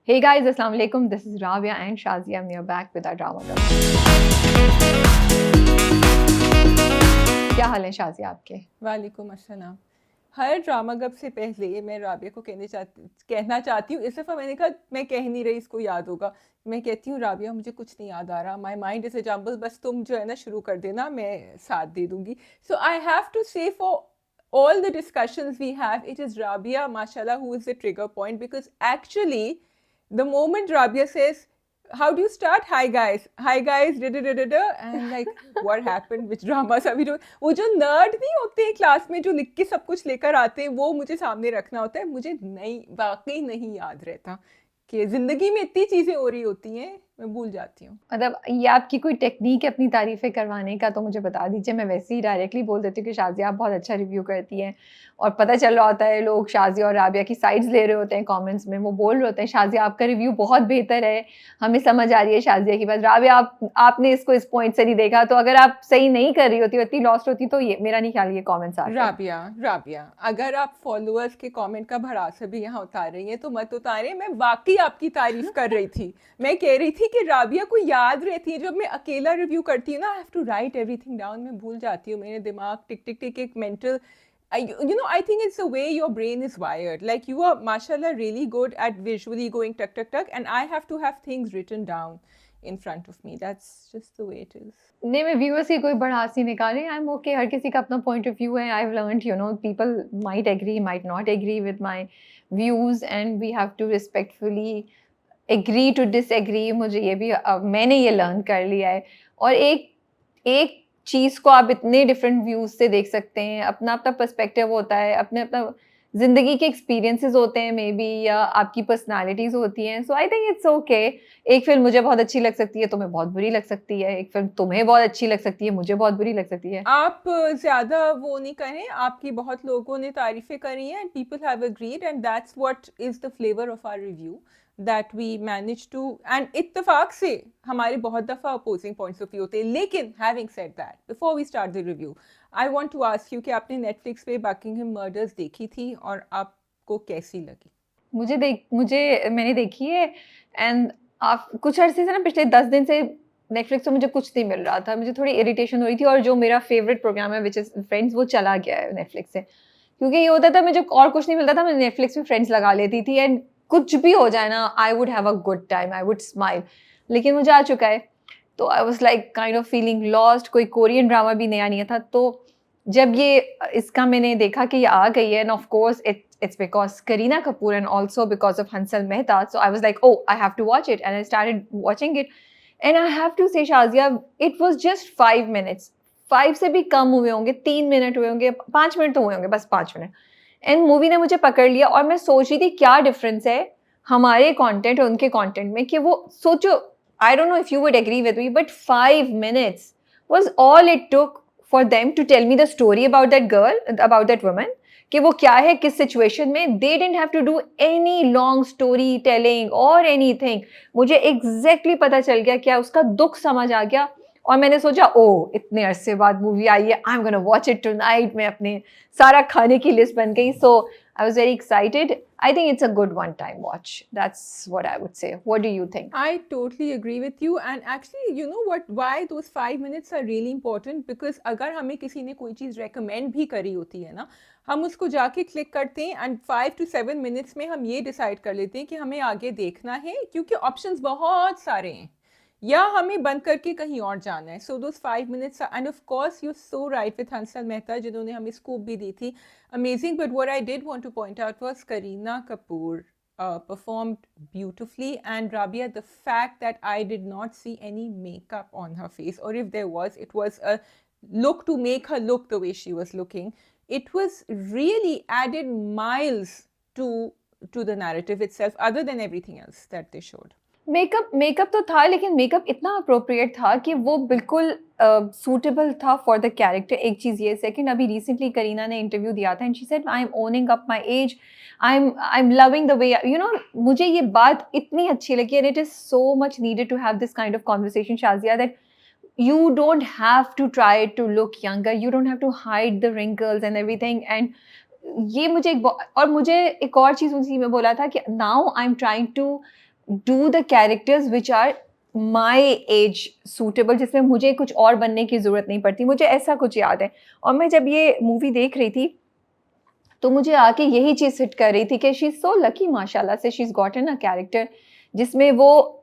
Hey guys, Assalamu alaikum. This is Rabia and Shazia. I'm here back with our drama club. क्या हाल है शाजिया आपके? वालेकुम अस्सलाम। हर drama गप से पहले मैं राबिया को कहना चाहती हूँ। इस दफ़ा मैंने कहा मैं कह नहीं रही, इसको याद होगा। मैं कहती हूँ राबिया मुझे कुछ नहीं याद आ रहा, my mind is a jumble, बस तुम जो है ना शुरू कर देना, मैं साथ दे दूँगी। सो I have to say for all the discussions we have, it is Rabia, mashallah, who is the trigger point, because actually the moment Rabia says, how do you start? Hi guys, and like, what happened? Which dramas are we doing? वो जो nerd नहीं होते हैं class में जो लिख के सब कुछ लेकर आते हैं, वो मुझे सामने रखना होता है। मुझे नहीं, वाकई नहीं याद रहता कि जिंदगी में इतनी चीजें हो रही होती हैं, मैं भूल जाती हूँ। मतलब ये आपकी कोई टेक्निक है अपनी तारीफ़ें करवाने का तो मुझे बता दीजिए। मैं वैसे ही डायरेक्टली बोल देती हूँ कि शाज़िया आप बहुत अच्छा रिव्यू करती हैं और पता चल रहा होता है लोग शाज़िया और राबिया की साइड्स ले रहे होते हैं कमेंट्स में। वो बोल रहे होते हैं शाज़िया आपका रिव्यू बहुत बेहतर है, हमें समझ आ रही है शाज़िया की बात। राबिया आपने इसको इस पॉइंट से नहीं देखा, तो अगर आप सही नहीं कर रही होती, इतनी लॉस्ट होती, तो ये मेरा नहीं ख्याल ये कमेंट्स आते। राबिया, अगर आप फॉलोअर्स के कमेंट का भड़ासा भी यहाँ उतार रही हैं तो मत उतारें। मैं वाकई आपकी तारीफ कर रही थी। मैं कह रही थी कि राबिया को याद रहती है, जब मैं अकेला रिव्यू करती हूँ ना, I have to write everything down, मैं भूल जाती हूँ। मेरे दिमाग टिक टिक टिक एक mental, I think it's the way your brain is wired. Like you are, mashallah, really good at visually going tuck tuck tuck, and I have to have things written down in front of me. That's just the way it is. नहीं, मैं viewers की कोई भड़ास नहीं निकाली। I am okay, हर किसी का अपना पॉइंट ऑफ व्यू है। I have learned, you know, people might agree, might not agree with my views and we have to respectfully agree to disagree. मुझे ये भी मैंने ये लर्न कर लिया है। और एक एक चीज़ को आप इतने डिफरेंट व्यूज़ से देख सकते हैं, अपना-अपना पर्सपेक्टिव होता है, अपने-अपना ज़िंदगी के एक्सपीरियंसेस होते हैं मे बी, या आपकी पर्सनैलिटीज़ होती हैं। So I think it's okay. एक फ़िल्म मुझे बहुत अच्छी लग सकती है, तुम्हें बहुत बुरी लग सकती है। एक फ़िल्म तुम्हें बहुत अच्छी लग सकती है, मुझे बहुत बुरी लग सकती है। आप ज़्यादा वो नहीं करें, आपकी बहुत लोगों ने तारीफ़ें करी हैं, and people have agreed, and that's what is the flavour of our review, that we manage to, and इत्तेफाक से हमारे बहुत दफ़ा अपोजिंग पॉइंट्स ऑफ व्यू होते हैं। लेकिन having said that, before we start the review, I want to ask you कि आपने नेटफ्लिक्स पे बकिंघम मर्डर्स देखी थी और आपको कैसी लगी? मुझे मैंने देखी है एंड आप कुछ अरसे से ना, पिछले 10 दिन से नेटफ्लिक्स पे मुझे कुछ नहीं मिल रहा था। मुझे थोड़ी इरिटेशन हो रही थी और जो मेरा फ़ेवरेट प्रोग्राम है व्हिच इज़ फ्रेंड्स, वो चला गया है नेटफ्लिक्स से। क्योंकि ये होता था मुझे और कुछ नहीं मिलता था, मैं नेटफ्लिक्स पे फ्रेंड्स लगा लेती थी एंड कुछ भी हो जाए ना, I would have a good time, I would smile. लेकिन मुझे आ चुका है, तो I was like kind of feeling lost. कोई कोरियन ड्रामा भी नया नहीं था, तो जब ये इसका मैंने देखा कि ये आ गई है, end of course it's because Kareena Kapoor and also because of Hansal Mehta. So I was like, oh, I have to watch it. And I started watching it. And I have to say, Shazia, it was just 5 minutes. 5 से भी कम हुए होंगे, 3 minute हुए होंगे, 5 minute तो हुए होंगे, बस 5 मिनट। एंड मूवी ने मुझे पकड़ लिया और मैं सोच रही थी क्या डिफरेंस है हमारे कंटेंट और उनके कंटेंट में, कि वो सोचो, I don't know if you would agree with me, but 5 minutes was all it took for them to tell me the story about that girl, about that woman, कि वो क्या है, किस सिचुएशन में। They didn't have to do any long story telling और anything. मुझे exactly पता चल गया, क्या उसका दुख समझ आ गया। और मैंने सोचा, ओ इतने अरसे बाद मूवी आई है, I am gonna watch it tonight. मैं अपने सारा खाने की लिस्ट बन गई। सो I was very excited. I think it's a good one-time watch. That's what I would say. What do you think? I totally agree with you, and actually, you know what? Why those 5 minutes are really important? Because अगर हमें किसी ने कोई चीज़ recommend भी करी होती है ना, हम उसको जाके क्लिक करते हैं एंड 5 to 7 minutes में हम ये डिसाइड कर लेते हैं कि हमें आगे देखना है, क्योंकि ऑप्शंस बहुत सारे हैं, या हमें बंद करके कहीं और जाना है। सो दोस 5 minutes, end of course you so right with Hansal Mehta, जिन्होंने हमें स्कूप भी दी थी, amazing. But what I did want two point out was Kareena Kapoor performed beautifully, and Rabia, the fact that I did not see any makeup on her face, or if there was, it was a look to make her look the way she was looking. It was really added miles to the narrative itself, other than everything else that they showed. Makeup तो था, लेकिन makeup इतना appropriate था कि वो बिल्कुल suitable था for the character. एक चीज़ ये। सेकंड, अभी रिसेंटली करीना ने इंटरव्यू दिया था and she said I am owning up my age, I am loving the way, you know. मुझे ये बात इतनी अच्छी लगी and it is so much needed to have this kind of conversation, Shazia, that you don't have to try to look younger, you don't have to hide the wrinkles and everything. And ये मुझे और मुझे एक और चीज़ उसी में बोला था कि now I'm trying to do the characters which are my age suitable, जिसमें मुझे कुछ और बनने की ज़रूरत नहीं पड़ती। मुझे ऐसा कुछ याद है। और मैं जब ये मूवी देख रही थी, तो मुझे आके यही चीज़ हिट कर रही थी कि शी इज़ सो लकी माशाल्लाह से, she is gotten a character जिसमें वो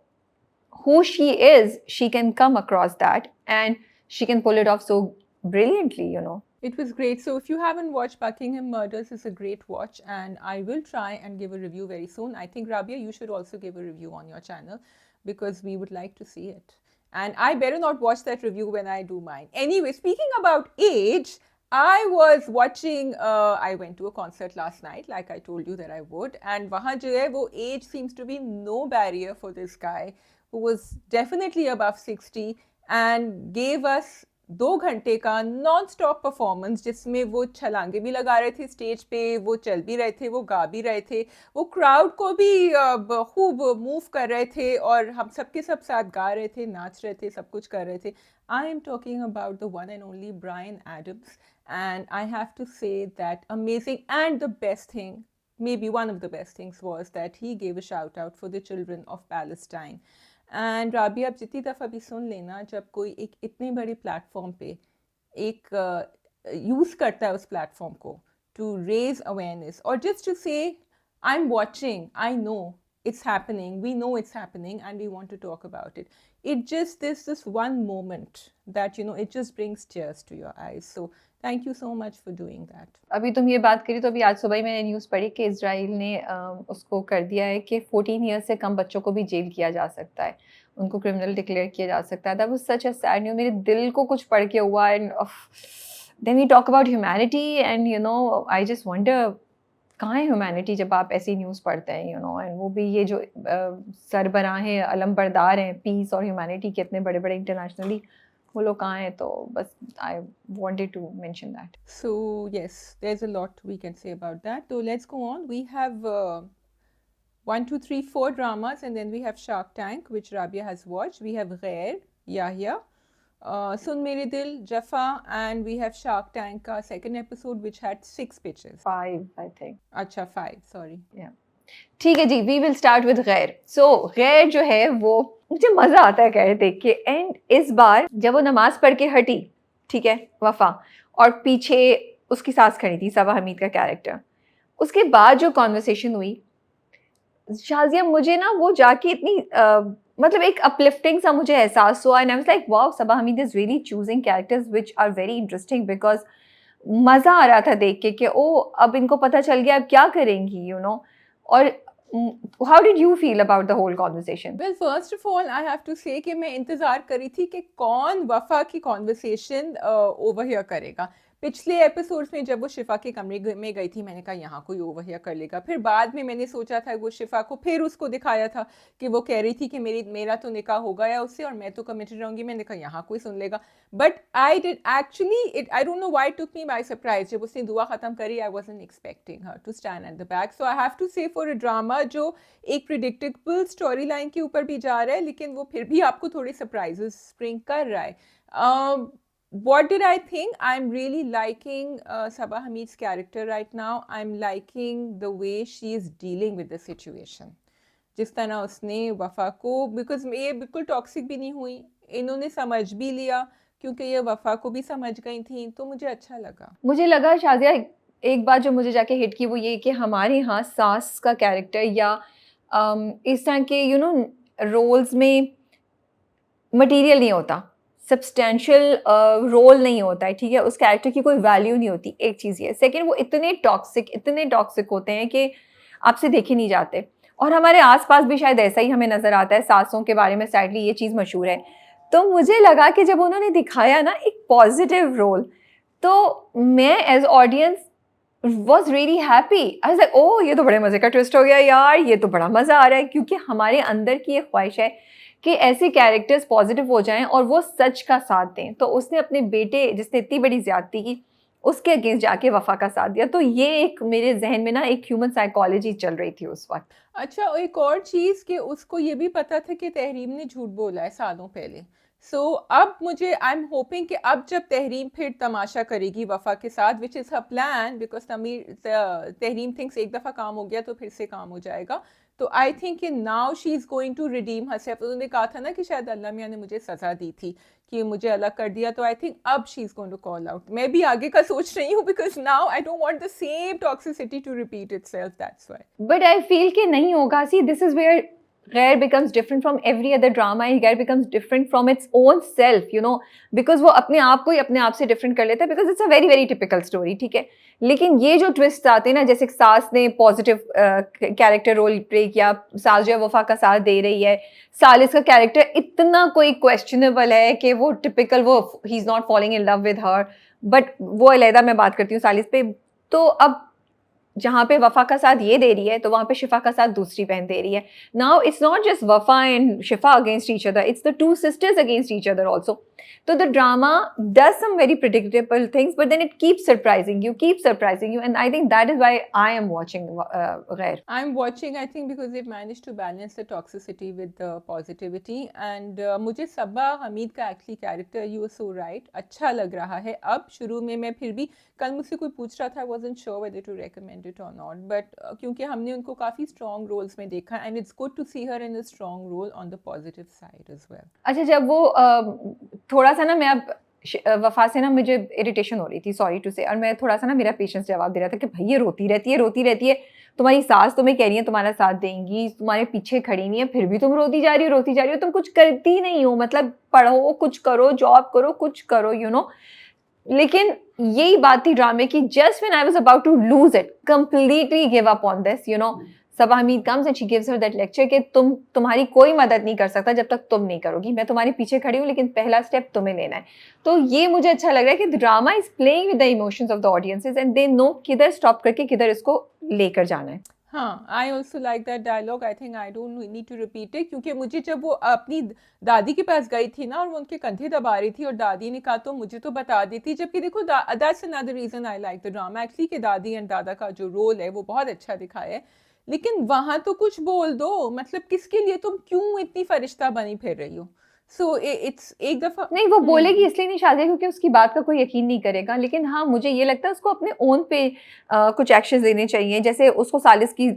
who she is, she can come across that and she can pull it off so brilliantly, you know. It was great. So if you haven't watched Buckingham Murders, it's a great watch, and I will try and give a review very soon. I think Rabia, you should also give a review on your channel because we would like to see it. And I better not watch that review when I do mine. Anyway, speaking about age, I was watching, I went to a concert last night, like I told you that I would, and wahan jo hai, wo age seems to be no barrier for this guy who was definitely above 60 and gave us 2 घंटे का non stop performance जिसमें वो छलांगे भी लगा रहे थे stage पे, वो चल भी रहे थे, वो गा भी रहे थे, वो क्राउड को भी खूब मूव कर रहे थे और हम सबके सब साथ गा रहे थे, नाच रहे थे, सब कुछ कर रहे थे. I am talking about the one and only Bryan Adams, and I have to say that amazing, and the best thing, maybe one of the best things, was that he gave a shout out for the children of Palestine. And Rabia, आप जितनी दफ़ा भी सुन लेना, जब कोई एक इतने बड़े प्लेटफॉर्म पे एक यूज़ करता है उस प्लेटफॉर्म को टू रेज अवेयरनेस और जस्ट टू से I am watching, I know it's happening, we know it's happening, and we want to talk about it. It just, there's this one moment that, you know, it just brings tears to your eyes. So thank you so much for doing that. अभी तुम ये बात करी तो अभी आज सुबह ही मैंने न्यूज़ पढ़ी कि इजराइल ने उसको कर दिया है कि 14 ईयर्स से कम बच्चों को भी जेल किया जा सकता है, उनको क्रिमिनल डिक्लेयर किया जा सकता है. That was such a sad news. मेरे दिल को कुछ पढ़ के हुआ. And then we talk about humanity and you know I just wonder कहाँ है ह्यूमैनिटी जब आप ऐसी न्यूज़ पढ़ते हैं, यू नो. एंड वो भी ये जो सरबराहें अलमबरदार हैं पीस और ह्यूमैनिटी के इतने बड़े बड़े इंटरनेशनली, वो लोग कहाँ हैं. तो बस I wanted to mention that. So yes, there's a lot we can say about that. So let's go on. We have 1, 2, 3, 4 dramas, and then we have Shark Tank, which Rabia has watched. We have Ghair, Yahya, Sun Mere Dil, Jaffa, and we have Shark Tank का second episode, which had 6 pitches. 5 I think. अच्छा 5, sorry. Yeah. ठीक है जी, we will start with गैर. सो गैर जो है वो मुझे मज़ा आता है गैर देख के. एंड इस बार जब वो नमाज पढ़ के हटी, ठीक है, वफ़ा, और पीछे उसकी सास खड़ी थी, सबा हमीद का कैरेक्टर, उसके बाद जो कॉन्वर्सेशन हुई शाजिया, मुझे ना वो जाके इतनी मतलब एक अपलिफ्टिंग सा मुझे एहसास हुआ. And I was like wow, Saba Hameed is really choosing characters which are very interesting because मज़ा आ रहा था देख के कि ओ अब इनको पता चल गया अब क्या करेंगी, यू नो. और how did you feel about the whole conversation? Well, first of all, I have to say कि मैं इंतज़ार करी थी कि कौन वफ़ा की कॉन्वर्सेशन ओवरहियर करेगा. पिछले एपिसोड्स में जब वो शिफा के कमरे में गई थी, मैंने कहा यहाँ कोई ओवरहियर कर लेगा. फिर बाद में मैंने सोचा था वो शिफा को फिर उसको दिखाया था कि वो कह रही थी कि मेरा तो निकाह हो गया उससे और मैं तो कमिटेड रहूँगी. मैंने कहा यहाँ कोई सुन लेगा. But I did actually it, I don't know why it took me by surprise. जब उसने दुआ ख़त्म करी, I wasn't expecting her to stand at the back. So I have to say for a drama जो एक predictable story line के ऊपर भी जा रहा है, लेकिन वो फिर भी आपको थोड़े सरप्राइजेस स्प्रिंग कर रहा है. What did I think? I'm really liking Sabah Hamid's character right now. I'm liking the way she is dealing with the situation. जिस तरह उसने वफ़ा को, बिकॉज ये बिल्कुल टॉक्सिक भी नहीं हुई, इन्होंने समझ भी लिया क्योंकि ये वफ़ा को भी समझ गई थी, तो मुझे अच्छा लगा. मुझे लगा शाजिया एक बात जो मुझे जाके हिट की वो ये कि हमारे यहाँ सास का कैरेक्टर या इस तरह के यू नो रोल्स में मटेरियल नहीं होता, सब्सटेंशियल रोल नहीं होता है, ठीक है, उस कैरेक्टर की कोई वैल्यू नहीं होती. एक चीज़ ये. सेकेंड, वो इतने टॉक्सिक होते हैं कि आपसे देखे नहीं जाते. और हमारे आसपास भी शायद ऐसा ही हमें नज़र आता है. सासों के बारे में सैडली ये चीज़ मशहूर है. तो मुझे लगा कि जब उन्होंने दिखाया ना एक पॉजिटिव रोल, तो मैं as audience was really happy. I was like oh ये तो बड़े मज़े का ट्विस्ट हो गया यार, ये तो बड़ा मज़ा आ रहा है. क्योंकि हमारे अंदर की एक ख्वाहिश है कि ऐसे कैरेक्टर्स पॉजिटिव हो जाएं और वो सच का साथ दें. तो उसने अपने बेटे जिसने इतनी बड़ी ज़्यादती की उसके अगेंस्ट जाके वफ़ा का साथ दिया. तो ये एक मेरे जहन में ना एक ह्यूमन साइकोलॉजी चल रही थी उस वक्त. अच्छा, एक और चीज़ कि उसको ये भी पता था कि तहरीम ने झूठ बोला है सालों पहले. सो अब मुझे, आई एम होपिंग कि अब जब तहरीम फिर तमाशा करेगी वफ़ा के साथ, which is her plan, because Tahreem thinks एक दफ़ा काम हो गया तो फिर से काम हो जाएगा. तो आई थिंक कि now she is going to redeem herself. उन्होंने कहा था ना कि शायद अल्लाह मियाँ ने मुझे सज़ा दी थी कि मुझे अलग कर दिया, तो आई थिंक अब she is going to call out. मैं भी आगे का सोच रही हूँ because now I don't want the same toxicity to repeat itself, that's why. But I feel कि नहीं होगा. See, this is where Ghair becomes different from every other drama and Ghair becomes different from its own self, you know, because वो अपने आप को ही अपने आप से different कर लेता है because it's a very very typical story, ठीक है. लेकिन ये जो twists आते हैं ना, जैसे सास ने positive character role play किया, सास जो है वफा का साथ दे रही है, सालिस का character इतना कोई questionable है कि वो typical वो he's not falling in love with her, but वो अलहदा मैं बात करती हूँ सालिस पे. तो अब जहाँ पे वफा का साथ ये दे रही है तो वहाँ पे शिफा का साथ दूसरी बहन दे रही है. Now it's not just Wafa and Shifa against each other, it's the two sisters against each other also. तो the drama does some very predictable things but then it keeps surprising you and I think that is why I am watching Ghair. I'm watching, I think, because they've managed to balance the toxicity with the positivity. And मुझे सबा हमीद का actually character, you so right, अच्छा लग रहा है. अब शुरू में मैं फिर भी, कल मुझसे कोई पूछ रहा था, I wasn't sure whether to recommend it और नॉट, बट क्योंकि हमने उनको काफ़ी स्ट्रॉन्ग रोल्स में देखा and it's good to see her in a strong role on the positive side as well. अच्छा, जब वो थोड़ा सा ना, मैं अब वफा से ना मुझे इरिटेशन हो रही थी, सॉरी टू से, और मैं थोड़ा सा ना, मेरा पेशेंस जवाब दे रहा था कि भाई ये रोती रहती है. तुम्हारी सास तुम्हें कह रही है तुम्हारा साथ देंगी, तुम्हारे पीछे खड़ी नहीं है, फिर भी तुम रोती जा रही हो, तुम कुछ करती नहीं हो. मतलब पढ़ो, कुछ करो, जॉब करो, कुछ करो, यू नो. लेकिन यही बात थी ड्रामे की. Just when I was about to lose it, completely give up on this, you know, Saba Hameed comes and she gives her that lecture कि तुम्हारी कोई मदद नहीं कर सकता जब तक तुम नहीं करोगी. मैं तुम्हारे पीछे खड़ी हूँ लेकिन पहला स्टेप तुम्हें लेना है. तो ये मुझे अच्छा लग रहा है कि drama is playing with the emotions of the audiences and they know किधर स्टॉप करके किधर इसको लेकर जाना है. हाँ, I also like that dialogue. I think I don't need to repeat it, क्योंकि मुझे जब वो अपनी दादी के पास गई थी ना और वो उनके कंधे दबा रही थी और दादी ने कहा तो मुझे तो बता देती, जबकि देखो that's another reason I like the drama actually, कि दादी एंड दादा का जो रोल है वो बहुत अच्छा दिखाया है. लेकिन वहां तो कुछ बोल दो, मतलब किसके लिए तुम क्यों इतनी फरिश्ता बनी फिर रही हो. सो इट्स एक दफा नहीं, वो बोलेगी इसलिए नहीं शादी, क्योंकि उसकी बात का कोई यकीन नहीं करेगा. लेकिन हाँ, मुझे ये लगता है उसको अपने ओन पे कुछ एक्शन लेने चाहिए. जैसे उसको सालिस की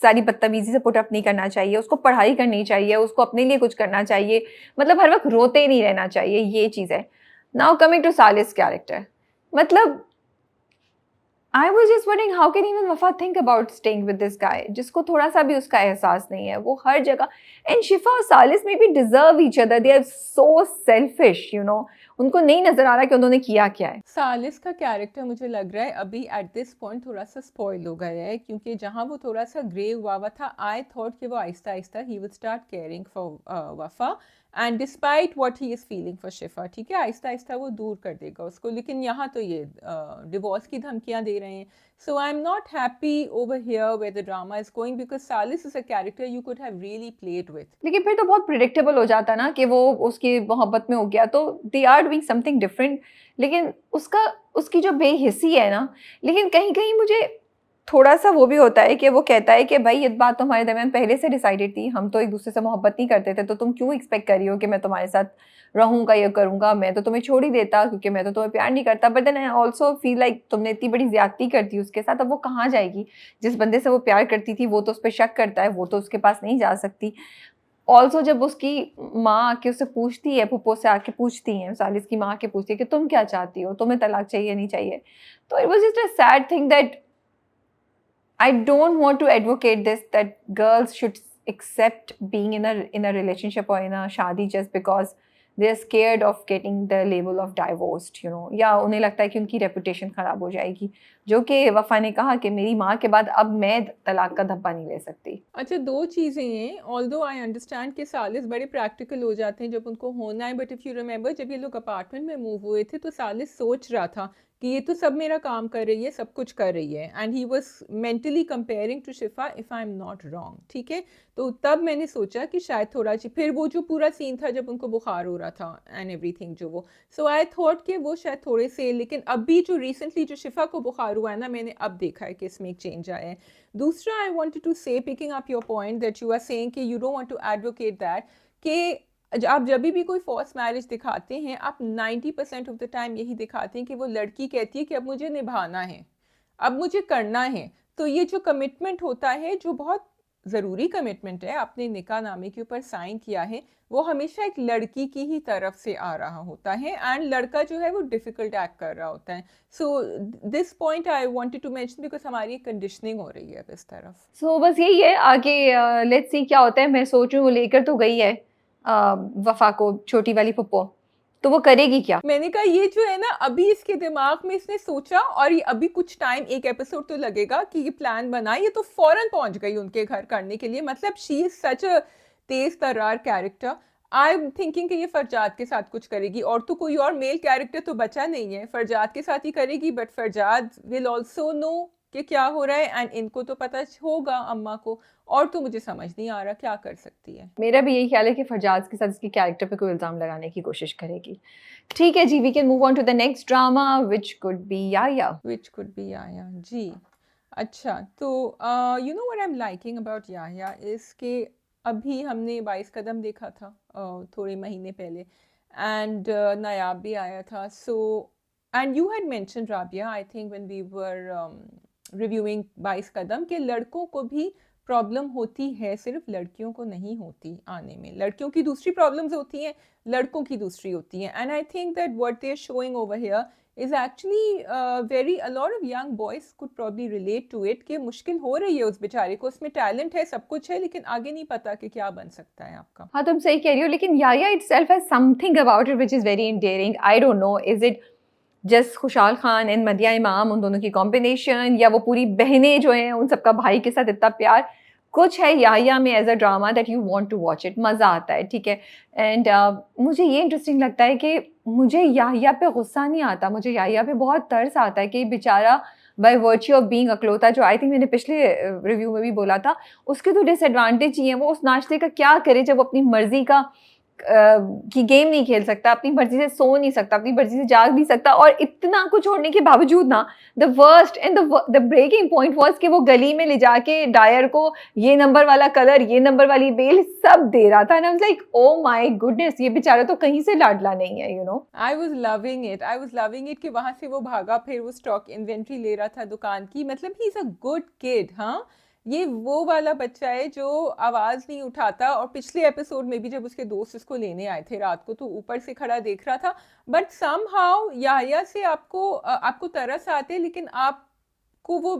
सारी बदतमीजी से पुट अप नहीं करना चाहिए, उसको पढ़ाई करनी चाहिए, उसको अपने लिए कुछ करना चाहिए. मतलब हर वक्त रोते नहीं रहना चाहिए, ये चीज़ है. नाउ कमिंग टू सालिस कैरेक्टर, मतलब I was just wondering how can even Wafa think about staying with this guy जिसको थोड़ा सा भी उसका एहसास नहीं है. वो हर जगह, and शिफा और सालिस maybe deserve each other, they are so selfish, you know. उनको नहीं नजर आ रहा कि उन्होंने किया क्या है. सालिस का कैरेक्टर मुझे लग रहा है अभी एट दिस पॉइंट थोड़ा सा स्पॉइल हो गया है, क्योंकि जहाँ वो थोड़ा सा ग्रे हुआ था, आई थॉट कि वो आहिस्ता आहिस्ता ही will start caring for Wafa and despite what he is feeling for Shifa. ठीक है, आहिस्ता आहिस्ता वो दूर कर देगा उसको, लेकिन यहाँ तो ये डिवोर्स की धमकियाँ दे रहे हैं. So I am not happy over here where the drama is going, because Salis is a character you could have really played with. लेकिन फिर तो बहुत प्रिडिक्टेबल हो जाता ना कि वो उसकी मोहब्बत में हो गया, तो they are doing something different. लेकिन उसकी जो बेहिस्सी है ना, लेकिन कहीं कहीं मुझे थोड़ा सा वो भी होता है कि वो कहता है कि भाई ये बात तो हमारे दरमियान पहले से डिसाइडेड थी, हम तो एक दूसरे से मोहब्बत नहीं करते थे, तो तुम क्यों एक्सपेक्ट कर रही हो कि मैं तुम्हारे साथ रहूंगा, ये करूंगा. मैं तो तुम्हें छोड़ ही देता क्योंकि मैं तो तुम्हें प्यार नहीं करता. But then I also feel like तुमने इतनी बड़ी ज्यादती कर दी उसके साथ, अब वो कहाँ जाएगी. जिस बंदे से वो प्यार करती थी वो तो उस पर शक करता है, वो तो उसके पास नहीं जा सकती. ऑल्सो जब उसकी माँ आके उससे पूछती है, पुप्पो से आके पूछती हैं, सालिस की माँ आके पूछती है कि तुम क्या चाहती हो, तुम्हें तलाक चाहिए नहीं चाहिए. तो it was just a sad thing that I don't want to advocate this, that girls should accept being in a relationship or in a शादी just because they're scared of getting the label of divorced, you know. या उन्हें लगता है कि उनकी reputation ख़राब हो जाएगी, जो कि वफ़ा ने कहा कि मेरी माँ के बाद अब मैं तलाक का धब्बा नहीं ले सकती. अच्छा, दो चीज़ें हैं. ऑल्दो आई अंडरस्टैंड कि सालिस बड़े प्रैक्टिकल हो जाते हैं जब उनको होना है, बट इफ़ यू रिमेंबर जब ये लोग अपार्टमेंट में मूव हुए थे तो सालिस सोच रहा था कि ये तो सब मेरा काम कर रही है, सब कुछ कर रही है, and he was mentally comparing to Shifa if I am not wrong. ठीक है, तो तब मैंने सोचा कि शायद थोड़ा फिर वो जो पूरा सीन था जब उनको बुखार हो रहा था एंड एवरीथिंग जो वो, सो आई थॉट कि वो शायद थोड़े से, लेकिन अभी जो रिसेंटली जो शिफा को बुखार हुआ है ना, मैंने अब देखा है कि इसमें एक चेंज आया है. दूसरा, I wanted to say, picking up your point that you are saying कि you don't want to advocate that, कि आप जब भी कोई फोर्स मैरिज दिखाते हैं, आप 90% ऑफ द टाइम यही दिखाते हैं कि वो लड़की कहती है कि अब मुझे निभाना है, अब मुझे करना है. तो ये जो कमिटमेंट होता है जो बहुत ज़रूरी कमिटमेंट है, आपने निकाहनामे के ऊपर साइन किया है, वो हमेशा एक लड़की की ही तरफ से आ रहा होता है एंड लड़का जो है वो डिफ़िकल्ट एक्ट कर रहा होता है। So this point I wanted to mention because हमारी कंडीशनिंग हो रही है अब इस तरफ। सो बस यही है आगे, लेट्स सी क्या होता है। मैं सोच रही हूँ वो लेकर तो गई है वफ़ा को, छोटी वाली पुप्पो, तो वो करेगी क्या? मैंने कहा ये जो है ना अभी इसके दिमाग में इसने सोचा और ये अभी कुछ टाइम एक एपिसोड तो लगेगा कि ये प्लान बना, ये तो फौरन पहुंच गई उनके घर करने के लिए। मतलब शी इज सच अ तेज तर्रार कैरेक्टर। आई एम थिंकिंग कि ये फरजाद के साथ कुछ करेगी, और तो कोई और मेल कैरेक्टर तो बचा नहीं है, फरजाद के साथ ही करेगी। But Farjad will also know कि क्या हो रहा है एंड इनको तो पता होगा अम्मा को, और तो मुझे समझ नहीं आ रहा क्या कर सकती है। मेरा भी यही ख्याल है कि फरजाद के साथ इसके कैरेक्टर पे कोई इल्ज़ाम लगाने की कोशिश करेगी। ठीक है जी, we can move on to the next drama which could be Yaya. Which could be Yaya ji. अच्छा, तो you know what I am liking about Yaya is कि अभी हमने 22 कदम देखा था थोड़े महीने पहले, एंड नायाब भी आया था। So and you had mention Rabia, I think when we were reviewing 22 Qadam, कि लड़कों को भी प्रॉब्लम होती है, सिर्फ लड़कियों को नहीं होती आने में। लड़कियों की दूसरी प्रॉब्लम्स होती हैं, लड़कों की दूसरी होती हैं। And I think that what they are showing over here is actually very, a lot of young boys could probably relate to it, कि मुश्किल हो रही है उस बेचारे को, उसमें टैलेंट है, सब कुछ है, लेकिन आगे नहीं पता कि क्या बन सकता है आपका। हाँ, तुम सही कह रही हो, लेकिन Yaya itself has something about it which is very endearing. I don't know, is it just Khushal Khan and Madiha Imam, उन दोनों की कॉम्बिनेशन, या वो पूरी बहनें जो हैं उन सबका भाई के साथ इतना प्यार, कुछ है याया में as a drama that you want to watch it, मज़ा आता है, ठीक है। एंड मुझे ये इंटरेस्टिंग लगता है कि मुझे याया पे गुस्सा नहीं आता, मुझे याया पे बहुत तरस आता है कि बेचारा बाय वर्च्यू ऑफ बीइंग अकलौता, जो आई थिंक मैंने पिछले रिव्यू में भी बोला था, उसके तो डिसएडवांटेज ही हैं। वो उस नाश्ते का क्या करे जब वो अपनी मर्जी का कि गेम नहीं खेल सकता, अपनी मर्जी से सो नहीं सकता, अपनी मर्जी से जाग नहीं सकता, और इतना कुछ छोड़ने के बावजूद ना, the worst and the breaking point was कि वो गली में ले जाके डायर को ये नंबर वाला कलर, ये नंबर वाली बेल सब दे रहा था, and I was like oh my goodness, ये बेचारा तो कहीं से लाडला नहीं है, you know. I was loving it, I was loving it कि वहां से वो भागा, फिर वो स्टॉक इन्वेंट्री ले रहा था दुकान की। मतलब he is a good kid. हाँ, ये वो वाला बच्चा है जो आवाज नहीं उठाता, और पिछले एपिसोड में भी जब उसके दोस्त इसको लेने आए थे रात को, तो ऊपर से खड़ा देख रहा था। बट समहाउ याया से आपको तरस आते, लेकिन आपको वो,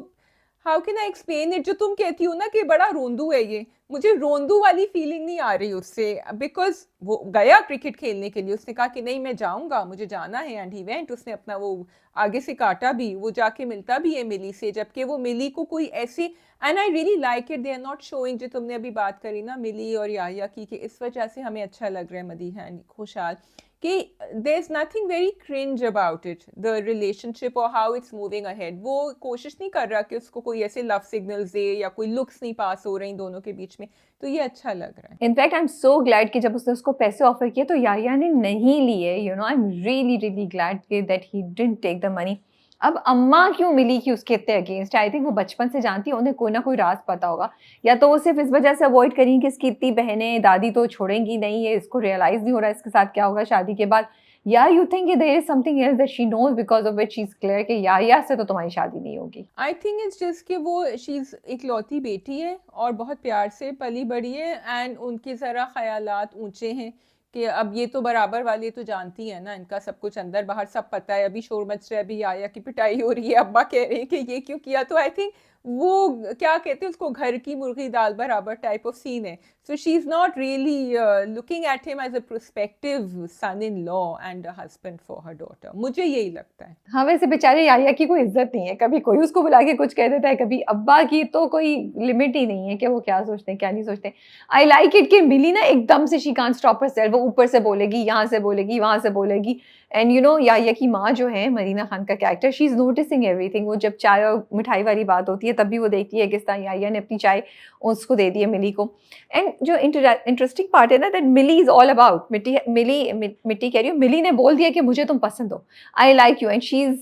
how can I explain it, जो तुम कहती हो ना कि बड़ा रोंदू है ये, मुझे रोंदू वाली फीलिंग नहीं आ रही उससे। बिकॉज वो गया क्रिकेट खेलने के लिए, उसने कहा कि नहीं मैं जाऊंगा, मुझे जाना है, एंड ही वेंट। उसने अपना वो आगे से काटा भी, वो जाके मिलता भी है मिली से, जबकि वो मिली को कोई ऐसी, and I really like it, they are not showing, जो तुमने अभी बात करी ना मिली और याया की, कि इस वजह से हमें अच्छा लग रहा है मदीहा एंड खुशहाल, कि there is nothing very cringe about it, the relationship और हाउ इट्स मूविंग अहेड। वो कोशिश नहीं कर रहा कि उसको कोई ऐसे लव सिग्नल्स दे, या कोई लुक्स नहीं पास हो रहे इन दोनों के बीच में, तो ये अच्छा लग रहा है। In fact I am so glad कि जब उसने उसको पैसे ऑफर किए तो याया ने नहीं लिए, you know, I am really really glad that he didn't take the money. अब अम्मा क्यों मिली कि उसके इतने अगेंस्ट, आई थिंक वो बचपन से जानती है, उन्हें कोई ना कोई राज पता होगा, या तो वो सिर्फ इस वजह से अवॉइड करेंगी कि इसकी इतनी बहनें, दादी तो छोड़ेंगी नहीं है, इसको रियलाइज नहीं हो रहा है इसके साथ क्या होगा शादी के बाद, या you think there is something else that she knows because of which she is clear कि याया से तो तुम्हारी शादी नहीं होगी। आई थिंक इट्स जस्ट कि वो शी इज़ इकलौती बेटी है और बहुत प्यार से पली बड़ी है, एंड उनके ज़रा ख़यालात ऊंचे हैं कि अब ये तो बराबर वाले तो जानती है ना, इनका सब कुछ अंदर बाहर सब पता है। अभी शोर मच रहा है, अभी आया की पिटाई हो रही है, अब्बा कह रहे हैं कि ये क्यों किया, तो आई थिंक वो क्या कहते हैं उसको, घर की मुर्गी दाल बराबर टाइप ऑफ सीन है। So she is not really looking at him as a prospective son in law and a husband for her daughter, मुझे यही लगता है। हाँ, वैसे बेचारे याया की कोई इज्जत नहीं है, कभी कोई उसको बुला के कुछ कह देता है, कभी अब्बा की तो कोई लिमिट ही नहीं है कि वो क्या सोचते हैं क्या नहीं सोचते। आई लाइक इट कि मिली ना एकदम से शी कांट स्टॉप हरसेल्फ, वो ऊपर से बोलेगी, यहाँ से बोलेगी, वहाँ से बोलेगी, एंड यू नो याया की माँ जो है मरीना खान का character, she is noticing everything. वो जब चाय और मिठाई वाली बात होती है तब भी वो देखती है किस तरह याया ने अपनी चाय उसको दे दी है मिली को। एंड जो इंटरेस्टिंग पार्ट है ना, that Mili is all about मिट्टी कह रही हूँ, मिली ने बोल दिया कि मुझे तुम पसंद हो, I like you, and she is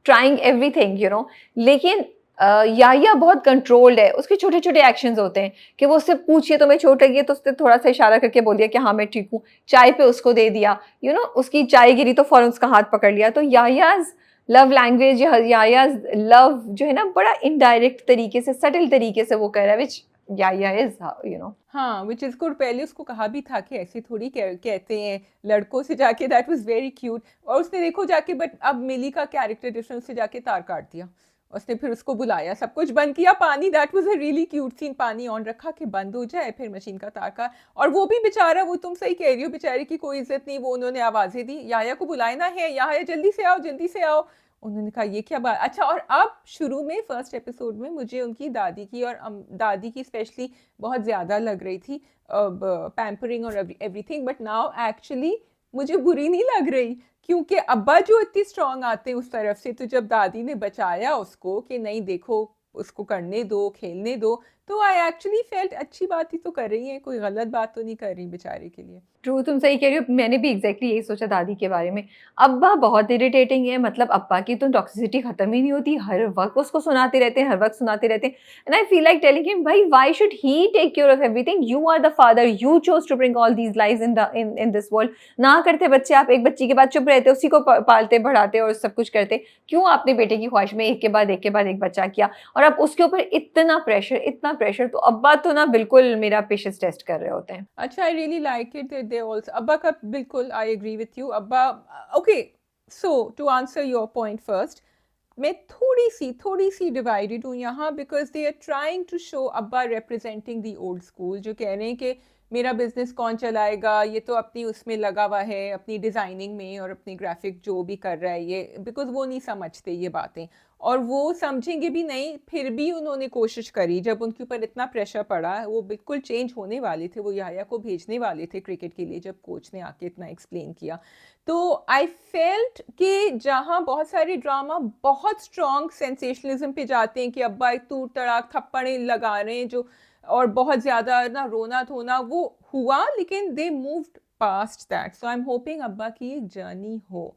trying everything, you know. लेकिन याया बहुत कंट्रोल्ड है, उसके छोटे छोटे एक्शंस होते हैं कि वो उससे पूछिए तुम्हें चोट लगी है तो उसने थोड़ा सा इशारा करके बोल दिया कि हाँ मैं ठीक हूँ, चाय पे उसको दे दिया, यू नो, उसकी चाय गिरी तो फौरन उसका हाथ पकड़ लिया। तो यायाज लव लैंग्वेज, यायाज लव जो है ना, बड़ा इनडायरेक्ट तरीके से, सटल तरीके से वो कर रहा है, विच Yaya is, you know. हाँ, which is good. पहले उसको कहा भी था कि ऐसे थोड़ी कहते हैं लड़कों से जाके, that was very cute. और उसने देखो जाके, बट अब मिली का कैरेक्टर डिफरेंस से जाके तार काट दिया. उसने फिर उसको बुलाया, सब कुछ बंद किया, पानी, that was a really cute scene. पानी ऑन रखा कि बंद हो जाए, फिर मशीन का तार का. और वो भी बेचारा, वो तुम सही कह रही हो, बेचारे की कोई इज्जत नहीं. वो उन्होंने आवाजें दी, याया को बुलाना है, याया जल्दी से आओ, जल्दी से आओ. उन्होंने कहा ये क्या बात. अच्छा, और अब शुरू में फर्स्ट एपिसोड में मुझे उनकी दादी की, और दादी की स्पेशली बहुत ज़्यादा लग रही थी पैम्परिंग और एवरीथिंग. बट नाउ एक्चुअली मुझे बुरी नहीं लग रही, क्योंकि अब्बा जो इतनी स्ट्रांग आते हैं उस तरफ से, तो जब दादी ने बचाया उसको कि नहीं देखो, उसको करने दो, खेलने दो, तो आई एक्चुअली फेल्ट अच्छी बात ही तो कर रही है, कोई गलत बात तो नहीं कर रही बेचारे के लिए. ट्रू, तुम सही कह रही हो. मैंने भी एग्जैक्टली यही सोचा दादी के बारे में. अब्बा बहुत इरिटेटिंग है, मतलब अब्बा की तो टॉक्सिसिटी खत्म ही नहीं होती, हर वक्त उसको सुनाते रहते हैं, हर वक्त सुनाते रहते हैं. And I feel like telling him, भाई why should he take care of everything? You are the father, you chose to bring all these lives in this world. ना करते बच्चे, आप एक बच्ची के बाद चुप रहते, उसी को पालते बढ़ाते और सब कुछ करते. क्यों आपने बेटे की ख्वाहिश में एक के बाद एक के बाद एक बच्चा किया, और अब उसके ऊपर इतना प्रेशर. तो अब्बा तो ना बिल्कुल मेरा पेशेंस टेस्ट कर रहे होते हैं. अच्छा, I really like it that they also, अब्बा का बिल्कुल आई एग्री विथ यू. अब्बा, okay, so to answer your point first, मैं थोड़ी सी डिवाइडेड हूँ यहाँ, because they are trying to show अब्बा रिप्रेजेंटिंग द ओल्ड स्कूल, जो कह रहे हैं कि मेरा बिजनेस कौन चलाएगा, ये तो अपनी उसमें लगा हुआ है, अपनी डिज़ाइनिंग में और अपनी ग्राफिक जो भी कर रहा है ये, बिकॉज वो नहीं समझते ये बातें, और वो समझेंगे भी नहीं. फिर भी उन्होंने कोशिश करी, जब उनके ऊपर इतना प्रेशर पड़ा, वो बिल्कुल चेंज होने वाले थे, वो याया को भेजने वाले थे क्रिकेट के लिए, जब कोच ने आके इतना एक्सप्लेन किया. तो आई फेल्ट कि जहाँ बहुत सारे ड्रामा बहुत स्ट्रॉन्ग सेंसेशनलिज्म पे जाते हैं कि अब्बा एक तूड़ तड़ाक थप्पड़े लगा रहे हैं, जो और बहुत ज़्यादा ना रोना धोना वो हुआ, लेकिन they moved past that. So I am hoping अब्बा की एक जर्नी हो.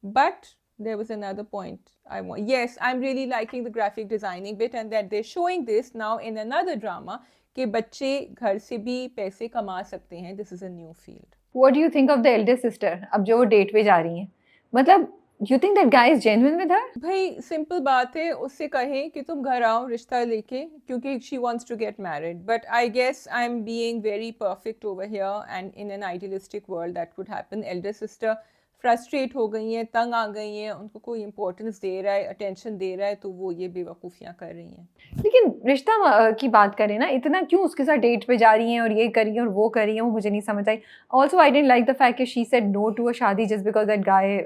But there was another point I want. Yes, I'm really liking the graphic designing bit, and that they're showing this now in another drama कि बच्चे घर से भी पैसे कमा सकते हैं. This is a new field. What do you think of the elder sister? अब जो वो डेट पे जा रही हैं, मतलब you think that guy is genuine with her? भाई सिंपल बात है, उससे कहें कि तुम घर आओ रिश्ता लेके, क्योंकि she wants to get married. But I guess I'm being very perfect over here, and in an idealistic world that could happen. Elder sister frustrate हो गई हैं, तंग आ गई हैं, उनको कोई इंपॉर्टेंस दे रहा है, अटेंशन दे रहा है, तो वो ये बेवकूफ़ियाँ कर रही हैं. लेकिन रिश्ता की बात करें ना, इतना क्यों उसके साथ डेट पे जा रही हैं और ये कर रही हैं और वो कर रही हैं, वो मुझे नहीं समझ आई. Also I don't like the fact कि she said no to a शादी just because that guy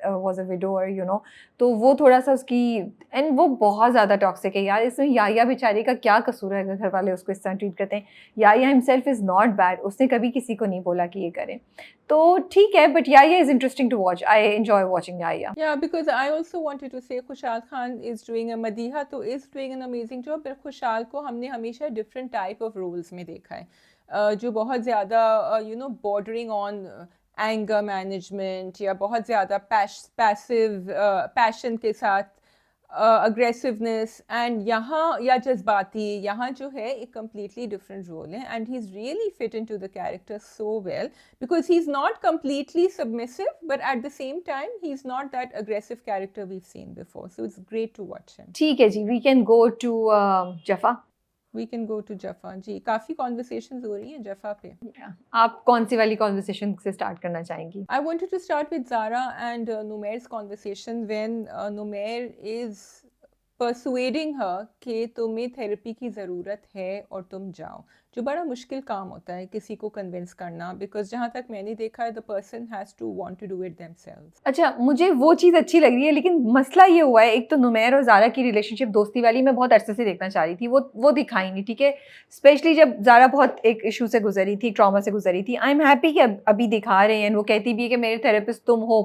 was a widower, you know. तो वो थोड़ा सा उसकी, एंड वो बहुत ज़्यादा टॉक्सिक है यार. इसमें याया बेचारी का क्या कसूर है अगर घर वाले उसको इस तरह ट्रीट करते हैं? याया हिमसेल्फ इज़ नॉट बैड, उसने कभी किसी को नहीं बोला कि ये करें. तो ठीक है, but Yaya is interesting to watch. I enjoy watching Yaya. Yeah, because I also wanted to say Khushal Khan is doing a, Madiha तो is doing an amazing job, पर खुशाल को हमने हमेशा different type of roles में देखा है, जो बहुत ज़्यादा you know bordering on anger management, या बहुत ज़्यादा passive passion के साथ अग्रेसिवनेस, एंड यहाँ या जज्बाती, यहाँ जो है एक कम्प्लीटली डिफरेंट रोल है. And he is really fit in to the character so well, because he is not completely submissive, but at the same time he is not that aggressive character we seen before. So it's great to watch him. ठीक है जी, we can go to Jafaa. We can go to Jafaa. जी, काफ़ी conversations हो रही हैं जफ़ा पे. आप कौन सी वाली कॉन्वर्सेशन से स्टार्ट करना चाहेंगी? I wanted to start with Zara and Numair's conversation when Numair is persuading her कि तुम्हें थेरेपी की ज़रूरत है और तुम जाओ, जो बड़ा मुश्किल काम होता है किसी को कन्विंस करना, बिकॉज जहाँ तक मैंने देखा है the person has to want to do it themselves. अच्छा, मुझे वो चीज़ अच्छी लग रही है, लेकिन मसला ये हुआ है, एक तो नुमैर और ज़ारा की रिलेशनशिप दोस्ती वाली मैं बहुत अरसे से देखना चाह रही थी, वो दिखाई नहीं. ठीक है, स्पेशली जब ज़ारा बहुत एक इशू से गुजरी थी, ट्रॉमा से गुजरी थी. आई एम हैप्पी कि अभी दिखा रहे हैं, वो कहती भी है कि मेरे थेरेपिस्ट तुम हो,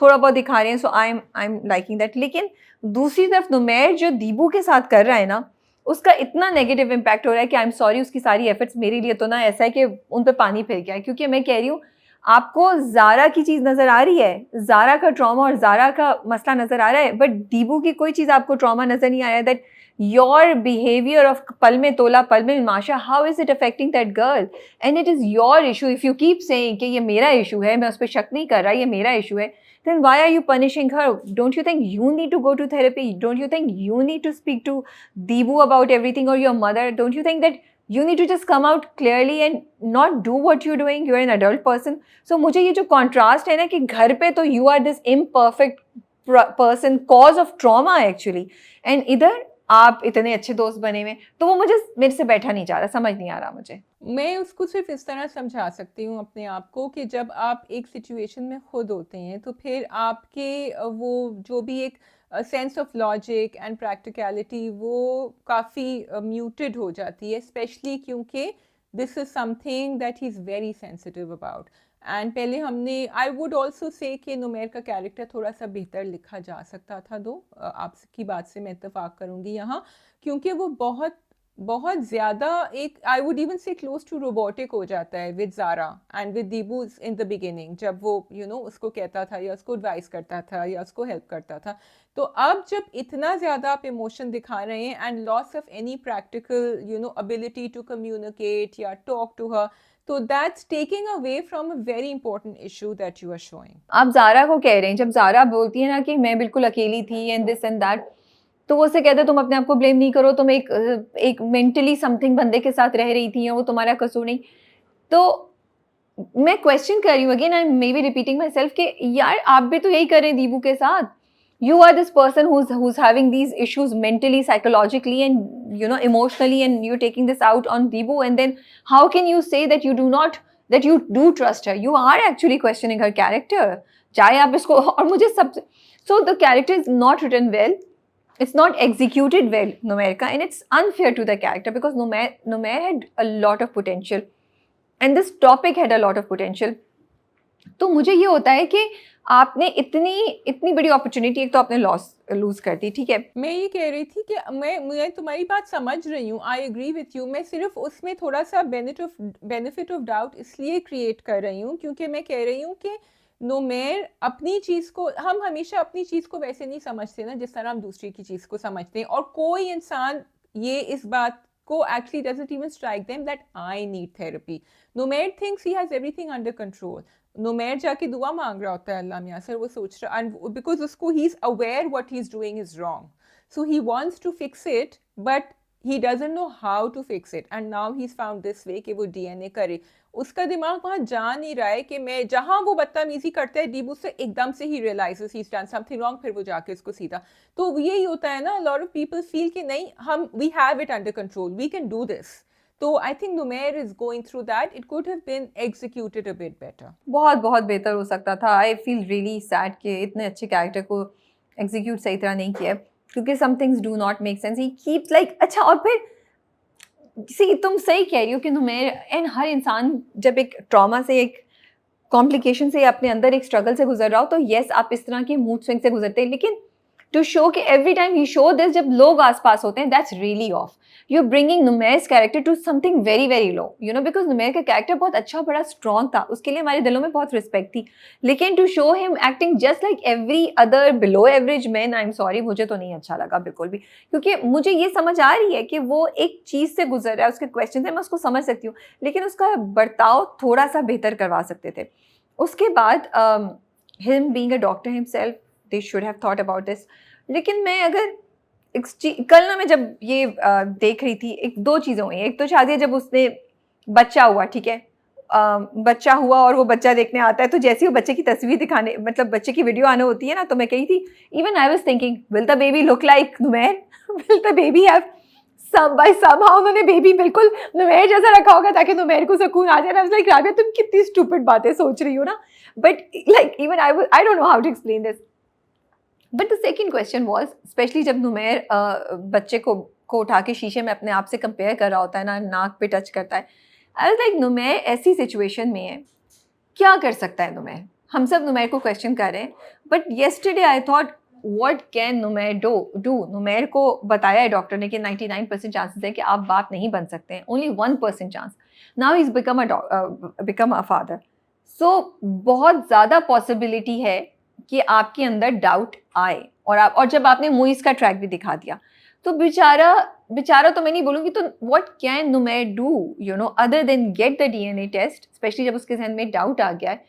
थोड़ा बहुत दिखा रहे हैं. So I am liking that. लेकिन दूसरी तरफ नुमैर जो दीबू के साथ कर रहा है ना, उसका इतना नेगेटिव इम्पैक्ट हो रहा है कि आई एम सॉरी, उसकी सारी एफर्ट्स मेरे लिए तो ना ऐसा है कि उन पे पानी फिर गया है. क्योंकि मैं कह रही हूँ, आपको ज़ारा की चीज़ नज़र आ रही है, ज़ारा का ट्रॉमा और ज़ारा का मसला नज़र आ रहा है, बट दीबू की कोई चीज़ आपको ट्रॉमा नज़र नहीं आया. दैट योर बिहेवियर ऑफ पल में तोला पल में माशा, how is it affecting that girl, and it is your issue. If you keep saying कि ये मेरा इशू है, मैं उस पर शक नहीं कर रहा, ये मेरा इशू है, then why are you punishing her? Don't you think you need to go to therapy? Don't you think you need to speak to Deebu about everything, or your mother? Don't you think that You need to just come out clearly and not do what you're doing. You're an adult person. So मुझे ये जो contrast है ना कि घर पे तो you are this imperfect person, cause of trauma actually, and इधर आप इतने अच्छे दोस्त बने हुए, तो वो मुझे मेरे से बैठा नहीं जा रहा, समझ नहीं आ रहा मुझे। मैं उसको सिर्फ इस तरह समझा सकती हूँ अपने आप को कि जब आप एक सिचुएशन में खुद होते हैं तो फिर आपके वो जो भी एक sense of logic and practicality वो काफ़ी म्यूटेड हो जाती है, स्पेशली क्योंकि this is something that he is very sensitive about. And पहले हमने आई वुड ऑल्सो से कि नुमैर का कैरेक्टर थोड़ा सा बेहतर लिखा जा सकता था, दो आपकी बात से मैं इत्तेफाक करूँगी यहाँ, क्योंकि वो बहुत बहुत ज़्यादा एक I would even say close to robotic हो जाता है with Zara and with Dibu in the beginning, जब वो उसको कहता था या उसको एडवाइस करता था या उसको हेल्प करता था। तो अब जब इतना ज़्यादा आप इमोशन दिखा रहे हैं and loss of any practical ability to communicate या टॉक टू हर, तो that's taking away from a very important issue that you are showing. आप ज़ारा को कह रहे हैं, जब ज़ारा बोलती है ना कि मैं बिल्कुल अकेली थी एंड दिस एंड दैट, तो वो उसे कहते हैं तुम अपने आप को ब्लेम नहीं करो, तुम एक मेंटली समथिंग बंदे के साथ रह रही थी, वो तुम्हारा कसूर नहीं। तो मैं क्वेश्चन कर रही हूँ again, I may be repeating my self कि यार आप भी तो यही कर रहे हैं दीबू के साथ। You are this person who's having these issues mentally, psychologically, and emotionally, and you're taking this out on Deebu. And then how can you say that that you do trust her? You are actually questioning her character. चाहे आप इसको और मुझे सब, so the character is not written well. It's not executed well, Numair ka, and it's unfair to the character because Numair had a lot of potential, and this topic had a lot of potential. तो मुझे ये होता है कि आपने इतनी बड़ी opportunity एक तो आपने लूज कर दी, ठीक है। मैं ये कह रही थी कि मैं तुम्हारी बात समझ रही हूँ, आई एग्री विथ यू। मैं सिर्फ उसमें थोड़ा सा बेनिफिट ऑफ डाउट इसलिए क्रिएट कर रही हूँ क्योंकि मैं कह रही हूँ कि नुमैर अपनी चीज़ को, हम हमेशा अपनी चीज़ को वैसे नहीं समझते ना जिस तरह हम दूसरी की चीज़ को समझते हैं, और कोई इंसान ये इस बात को actually doesn't even strike them that I need therapy. Numair thinks he has everything under control. Numair जाके दुआ मांग रहा होता है अल्लाह मियाँ से, वो सोच रहा, एंड बिकॉज उसको he is aware what he is doing is wrong, so he wants to fix it but he doesn't know how to fix it, and now he is found this way कि वो DNA करे। उसका दिमाग वहाँ जा नहीं रहा है कि मैं जहाँ वो बदतमीजी करता है डीबू से, एकदम से ही रियलाइजेस ही डन समथिंग रॉन्ग, फिर वो जाके उसको सीधा। तो यही होता है ना, लॉट ऑफ पीपल फील कि नहीं, हम we have it under control, we can do this. तो I think Numair is going through that. It could have been executed a bit better. बहुत बहुत बेहतर हो सकता था। आई फील रियली सैड कि इतने अच्छे कैरेक्टर को एग्जीक्यूट सही तरह नहीं किया, क्योंकि some things do not make sense. He keeps like, अच्छा, और फिर सी तुम सही कह रही हो कि नुमैर, एंड हर इंसान जब एक ट्रॉमा से, एक कॉम्प्लिकेशन से, अपने अंदर एक स्ट्रगल से गुजर रहा हो, तो येस आप इस तरह के मूड स्विंग से गुजरते हैं, लेकिन टू शो कि every time he show this जब लोग आसपास होते हैं, that's really off. You are bringing Numair's character to something very very low, because Numair का कैरेक्टर बहुत अच्छा, बड़ा स्ट्रॉन्ग था, उसके लिए हमारे दिलों में बहुत रिस्पेक्ट थी, लेकिन to show him acting just like every other below average man, I am sorry, मुझे तो नहीं अच्छा लगा बिल्कुल भी, क्योंकि मुझे ये समझ आ रही है कि वो एक चीज़ से गुजर रहा है, उसके क्वेश्चन है, मैं उसको समझ सकती हूँ, लेकिन उसका बर्ताव थोड़ा सा बेहतर करवा सकते थे। उसके बाद him being a doctor himself, they should have thought about this. लेकिन मैं अगर कल ना, मैं जब ये देख रही थी, एक दो चीज़ें हुई। एक तो शादी जब उसने बच्चा हुआ, ठीक है, बच्चा हुआ और वो बच्चा देखने आता है, तो जैसे ही वो बच्चे की तस्वीर दिखाने, मतलब बच्चे की वीडियो आने होती है ना, तो मैं कही थी, even I was thinking, will the baby look like Numair, will the baby have सब बाय समहाउ, उन्होंने बेबी बिल्कुल नुमैर जैसा रखा होगा ताकि नुमैर को सुकून आ जाए। आई वाज लाइक, राबिया तुम कितनी स्टूपिड बातें सोच रही हो ना, but like even I don't know how to explain this. But the second question was, specially जब नुमैर बच्चे को उठा के शीशे में अपने आप से कंपेयर कर रहा होता है ना, नाक पे टच करता है, आई वाज लाइक, नुमैर ऐसी सिचुएशन में है, क्या कर सकता है नुमैर? हम सब नुमैर को क्वेश्चन कर रहे हैं, but yesterday I thought, what can Numair do? Numair को बताया है डॉक्टर ने कि 99% चांसेस है कि आप बाप नहीं बन सकते हैं, only 1% chance. Now is become a father, so बहुत ज़्यादा पॉसिबिलिटी है कि आपके अंदर डाउट आए, और जब आपने मुइज़ का ट्रैक भी दिखा दिया, तो बेचारा तो मैं नहीं बोलूँगी, तो what can Numair do, other than get the DNA test, specially जब उसके जहन में डाउट आ गया है।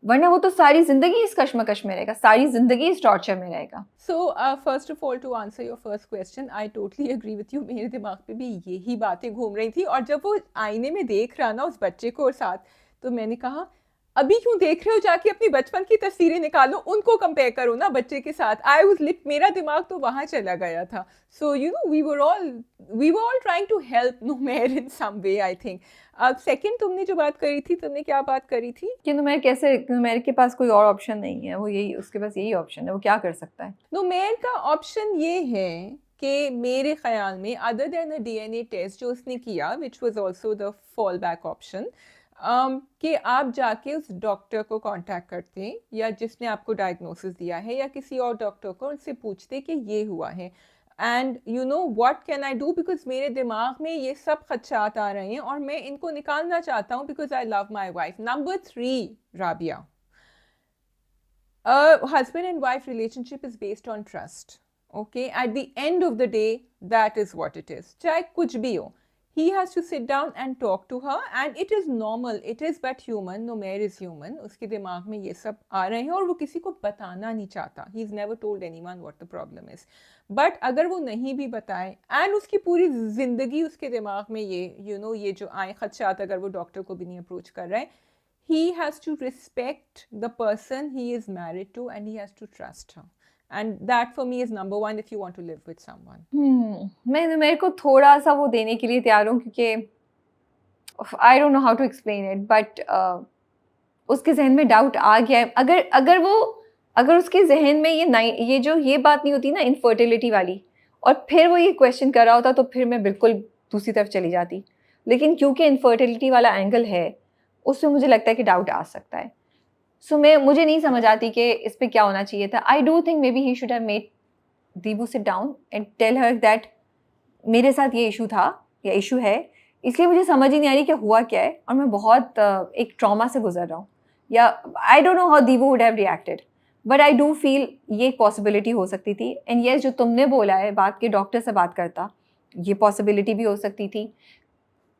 वरना वो तो सारी ज़िंदगी इस कश्मकश में रहेगा, सारी ज़िंदगी इस टॉर्चर में रहेगा। So, first of all, to answer your first question, I totally agree with you. मेरे दिमाग पे भी यही बातें घूम रही थी, और जब वो आईने में देख रहा ना उस बच्चे को और साथ, तो मैंने कहा अभी क्यों देख रहे हो, जाके अपनी बचपन की तस्वीरें निकालो, उनको कंपेयर करो ना बच्चे के साथ। आई वाज लिट मेरा दिमाग तो वहाँ चला गया था। So you know we were all trying to help Numair in some way, I think. अब सेकंड तुमने जो बात करी थी, तुमने क्या बात करी थी? कि नुमैर के पास कोई और ऑप्शन नहीं है, वो यही, उसके पास यही ऑप्शन है, वो क्या कर सकता है? नुमैर का ऑप्शन ये है कि मेरे ख्याल में other than a DNA test जो उसने किया, which was also the fall back option, कि आप जाके उस डॉक्टर को कांटेक्ट करते या जिसने आपको डायग्नोसिस दिया है, या किसी और डॉक्टर को, उनसे पूछते कि ये हुआ है, and you know what can I do, because मेरे दिमाग में ये सब खदशात आ रहे हैं और मैं इनको निकालना चाहता हूँ, because I love my wife. Number 3, Rabia, a husband and wife relationship is based on trust. Okay, at the end of the day, that is what it is. चाहे कुछ भी हो, he has to sit down and talk to her, and it is normal, it is but human. Numair is human. उसके दिमाग में ये सब आ रहे हैं और वो किसी को बताना नहीं चाहता. He's never told anyone what the problem is. But अगर वो नहीं भी बताए and उसकी पूरी जिंदगी उसके दिमाग में ये you know ये जो आए खदशात, अगर वो डॉक्टर को भी नहीं अप्रोच कर रहा है, he has to respect the person he is married to, and he has to trust her, and that for me is number one if you want to live with someone. मेरे को थोड़ा सा वो देने के लिए तैयार हूँ, क्योंकि I don't know how to explain it, but उसके जहन में डाउट आ गया है। अगर उसके जहन में ये बात नहीं होती ना, इनफर्टिलिटी वाली, और फिर वो ये क्वेश्चन कर रहा होता, तो फिर मैं बिल्कुल दूसरी तरफ चली जाती। लेकिन क्योंकि इनफर्टिलिटी वाला एंगल है, उसमें मुझे लगता है कि डाउट आ सकता है। सो मुझे नहीं समझ आती कि इस पे क्या होना चाहिए था। I do think maybe he should have made Dibu sit down and tell her that मेरे साथ ये इशू था या इशू है, इसलिए मुझे समझ ही नहीं आ रही कि हुआ क्या है, और मैं बहुत एक ट्रॉमा से गुजर रहा हूँ, या I don't know how Dibu would have reacted, but I do feel ये एक पॉसिबिलिटी हो सकती थी। एंड येस, जो तुमने बोला है बात के डॉक्टर से बात करता, ये पॉसिबिलिटी भी हो सकती थी।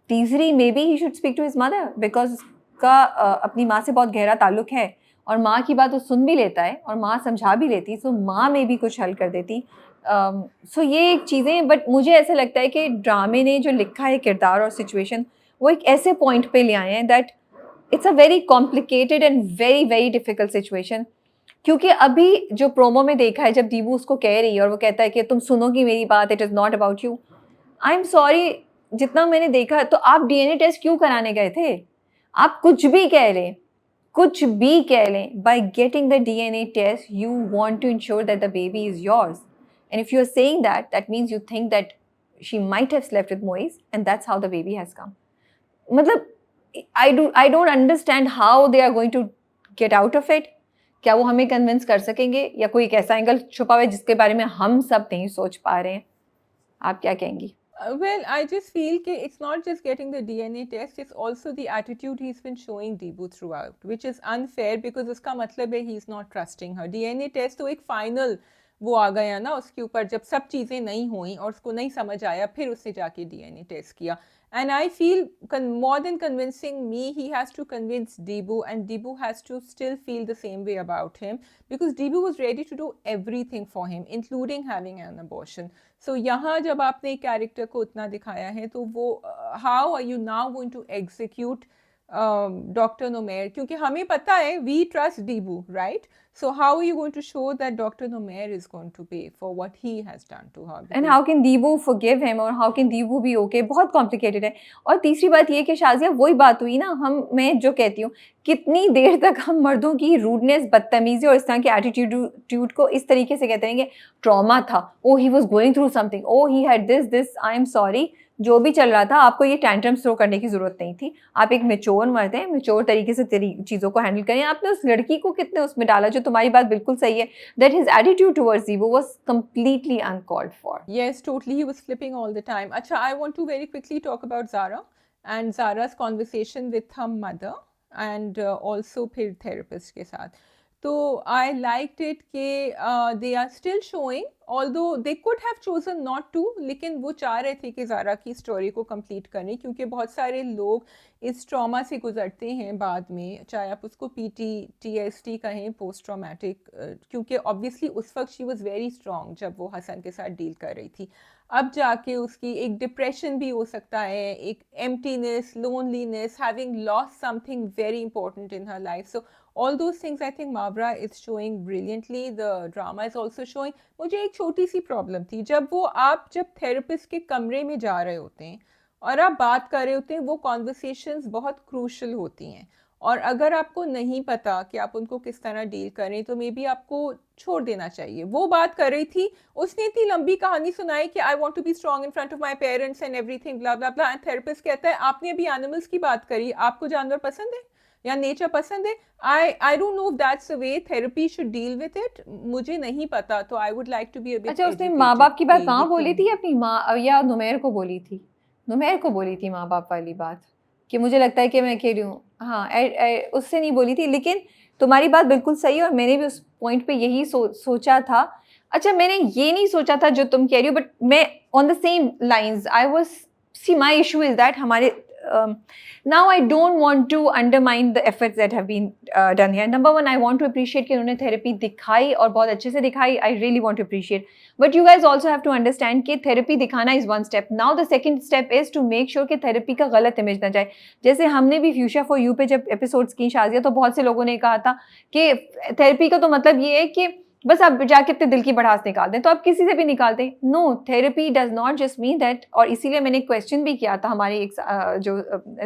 तीसरी, maybe he should speak to his mother, because उसका अपनी माँ से बहुत गहरा ताल्लुक है, और माँ की बात वो सुन भी लेता है और माँ समझा भी लेती, सो माँ में भी कुछ हल कर देती। सो ये एक चीज़ें, बट मुझे ऐसा लगता है कि ड्रामे ने जो लिखा है किरदार और सिचुएशन, वो एक ऐसे पॉइंट पे ले आए हैं that it's a very complicated and very very difficult situation. क्योंकि अभी जो प्रोमो में देखा है, जब दीबू उसको कह रही है और वो कहता है कि तुम सुनोगी मेरी बात, it is not about you, I am sorry, जितना मैंने देखा, तो आप डीएनए टेस्ट क्यों कराने गए थे? आप कुछ भी कह लें, कुछ भी कह लें, by getting the DNA test, you want to ensure that the baby is yours. And if you're saying that, that means you think that she might have slept with Moise, and that's how the baby has come. मतलब I don't understand how they are going to get out of it. क्या वो हमें convince कर सकेंगे, या कोई एक ऐसा एंगल छुपा हुआ है जिसके बारे में हम सब नहीं सोच पा रहे हैं? आप क्या कहेंगी? Well, I just feel that it's not just getting the DNA test, it's also the attitude he's been showing Deebu throughout, which is unfair, because उसका मतलब है he's not trusting her. DNA test तो एक final वो आ गया ना उसके ऊपर, जब सब चीज़ें नहीं हुई और उसको नहीं समझ आया, फिर उसने जाके DNA टेस्ट किया. And I feel more than convincing me, he has to convince Deebu, and Deebu has to still feel the same way about him, because Deebu was ready to do everything for him, including having an abortion. So यहाँ जब आपने एक character को उतना दिखाया है, तो वो how are you now going to execute Dr. Nomair? क्योंकि हमें पता है we trust Deebu, right? So how are you going to show that Dr. Nomair is going to pay for what he has done to her? And how can Deebu forgive him, और how can Deebu be okay? बहुत complicated है। और तीसरी बात ये कि शाज़िया, वही बात हुई ना, मैं जो कहती हूँ, कितनी देर तक हम मर्दों की रूडनेस, बदतमीजी और इस तरह के एटीट्यूड को इस तरीके से कहते रहेंगे? ट्रॉमा था, oh he was going through something, oh he had this, I am sorry, जो भी चल रहा था, आपको ये टैंट्रम्स थ्रो करने की ज़रूरत नहीं थी। आप एक मेच्योर मर्द हैं, मेच्योर तरीके से चीज़ों को हैंडल करें। आपने उस लड़की को कितने उसमें डाला, जो तुम्हारी बात बिल्कुल सही है, that his attitude towards Deebu was completely uncalled for. Yes, totally. He was flipping all the time. Acha, I want to very quickly talk about Zara and Zara's conversation with her mother, and also फिर therapist के साथ. तो I liked it कि they are still showing although they could have chosen not to, लेकिन वो चाह रहे थे कि ज़ारा की स्टोरी को कंप्लीट करें, क्योंकि बहुत सारे लोग इस ट्रॉमा से गुजरते हैं बाद में, चाहे आप उसको PTSD कहें, पोस्ट ट्रॉमेटिक, क्योंकि ऑब्वियसली उस वक्त शी वाज वेरी स्ट्रॉन्ग जब वो हसन के साथ डील कर रही थी। अब जाके उसकी एक डिप्रेशन भी हो सकता है, एक emptiness, loneliness, having lost something very important in her life. So all those things I think Mavra is showing brilliantly. The drama is also showing. मुझे एक छोटी सी प्रॉब्लम थी, जब थेरेपिस्ट के कमरे में जा रहे होते हैं और आप बात कर रहे होते हैं, वो कॉन्वर्सेशंस बहुत क्रूशल होती हैं, और अगर आपको नहीं पता कि आप उनको किस तरह डील करें तो मे बी आपको छोड़ देना चाहिए। वो बात कर रही थी, उसने इतनी लंबी कहानी सुनाई कि I want to be strong in front of my parents and everything blah blah blah, and therapist कहता है आपने अभी एनिमल्स की बात करी, आपको जानवर पसंद है या नेचर पसंद है? I don't know if that's the way therapy should deal with it, मुझे नहीं पता, तो I would like to be a bit. अच्छा, उसने माँ बाप की बात कहाँ बोली थी? अपनी माँ या नुमेर को बोली थी? नुमेर को बोली थी माँ बाप वाली बात, कि मुझे लगता है कि मैं अकेली हूँ। हाँ, उससे नहीं बोली थी, लेकिन तुम्हारी बात बिल्कुल सही है, और मैंने भी उस पॉइंट पे यही सोचा था। अच्छा, मैंने ये नहीं सोचा था जो तुम कह रही हो, बट मैं on the same lines I was, see my issue is that हमारे now I don't want to undermine the efforts that have been done here. Number one, I want to appreciate कि उन्होंने therapy दिखाई और बहुत अच्छे से दिखाई. I really want to appreciate. But you guys also have to understand कि therapy दिखाना is one step. Now the second step is to make sure कि therapy का गलत image ना जाए. जैसे हमने भी Fuchsia for You पे जब episodes की शाजिया, तो बहुत से लोगों ने कहा था कि therapy का तो मतलब ये है कि बस आप जाके अपने दिल की भड़ास निकाल दें, तो आप किसी से भी निकालते हैं। No, therapy does not just mean that. और इसीलिए मैंने क्वेश्चन भी किया था, हमारी एक जो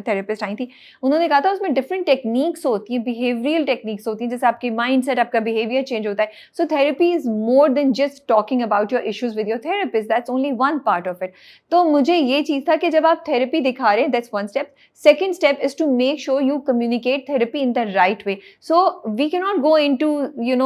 थेरेपिस्ट आई थी, उन्होंने कहा था उसमें डिफरेंट टेक्निक्स होती हैं, बिहेवियरल टेक्निक्स होती हैं, जैसे आपकी माइंडसेट, आपका बिहेवियर चेंज होता है। So therapy is more than just talking about your issues with your therapist, that's only one part of it. तो मुझे ये चीज़ था कि जब आप थेरेपी दिखा रहे हैं, that's one step. Second step is to make sure you communicate therapy in the right way. So we can not go into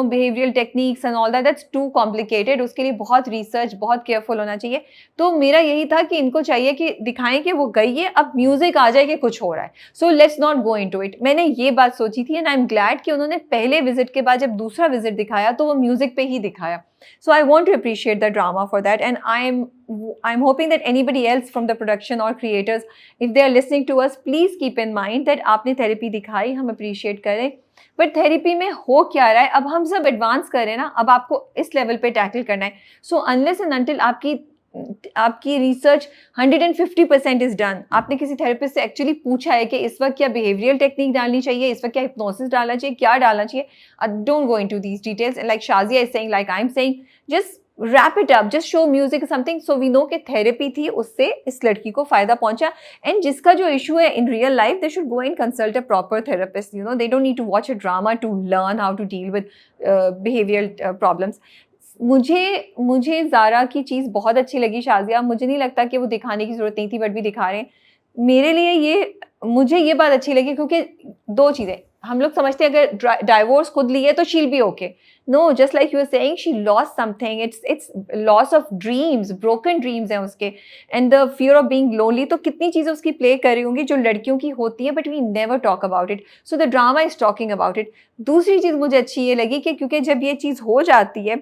behavioural techniques and all that, that's too complicated. उसके लिए बहुत research, बहुत careful होना चाहिए। तो मेरा यही था कि इनको चाहिए कि दिखाएं कि वो गई है, अब म्यूजिक आ जाए कि कुछ हो रहा है, so let's not go into it. मैंने ये बात सोची थी, एंड आई एम ग्लैड कि उन्होंने पहले विजिट के बाद जब दूसरा विजिट दिखाया तो वो म्यूजिक पे ही दिखाया। So I want to appreciate the drama for that, and I'm hoping that anybody else from the production or creators, if they are listening to us, please keep in mind that आपने therapy दिखाई, हम appreciate करें, but therapy में हो क्या रहा है, अब हम सब एडवांस कर रहे हैं ना, अब आपको इस लेवल पे टैकल करना है। सो अनलेस एंड अनटिल आपकी रिसर्च 150% इज डन, आपने किसी थेरेपिस्ट से एक्चुअली पूछा है कि इस वक्त क्या बिहेवियरल टेक्निक डालनी चाहिए, इस वक्त क्या हिप्नोसिस डालना चाहिए, क्या डालना चाहिए, don't go into these details. Like Shazia is saying, like I am saying, just wrap it up, just show music something, so we know कि थेरेपी थी, उससे इस लड़की को फायदा पहुंचा। एंड जिसका जो इशू है in real life, they should go and consult a proper therapist, they don't need to watch a drama to learn how to deal with behavioural problems. मुझे ज़ारा की चीज़ बहुत अच्छी लगी शाजिया, मुझे नहीं लगता कि वो दिखाने की ज़रूरत नहीं थी, बट भी दिखा रहे हैं। मेरे लिए मुझे ये बात अच्छी लगी, क्योंकि दो चीज़ें, हम लोग समझते हैं अगर डाइवोर्स खुद ली है तो she'll be okay. No, just like you are saying, she lost something, it's loss of dreams, broken dreams हैं उसके, and the fear of being lonely. तो कितनी चीज़ें उसकी प्ले कर रही होंगी जो लड़कियों की होती है, but we never talk about it, so the drama is talking about it. दूसरी चीज़ मुझे अच्छी ये लगी कि क्योंकि जब ये चीज़ हो जाती है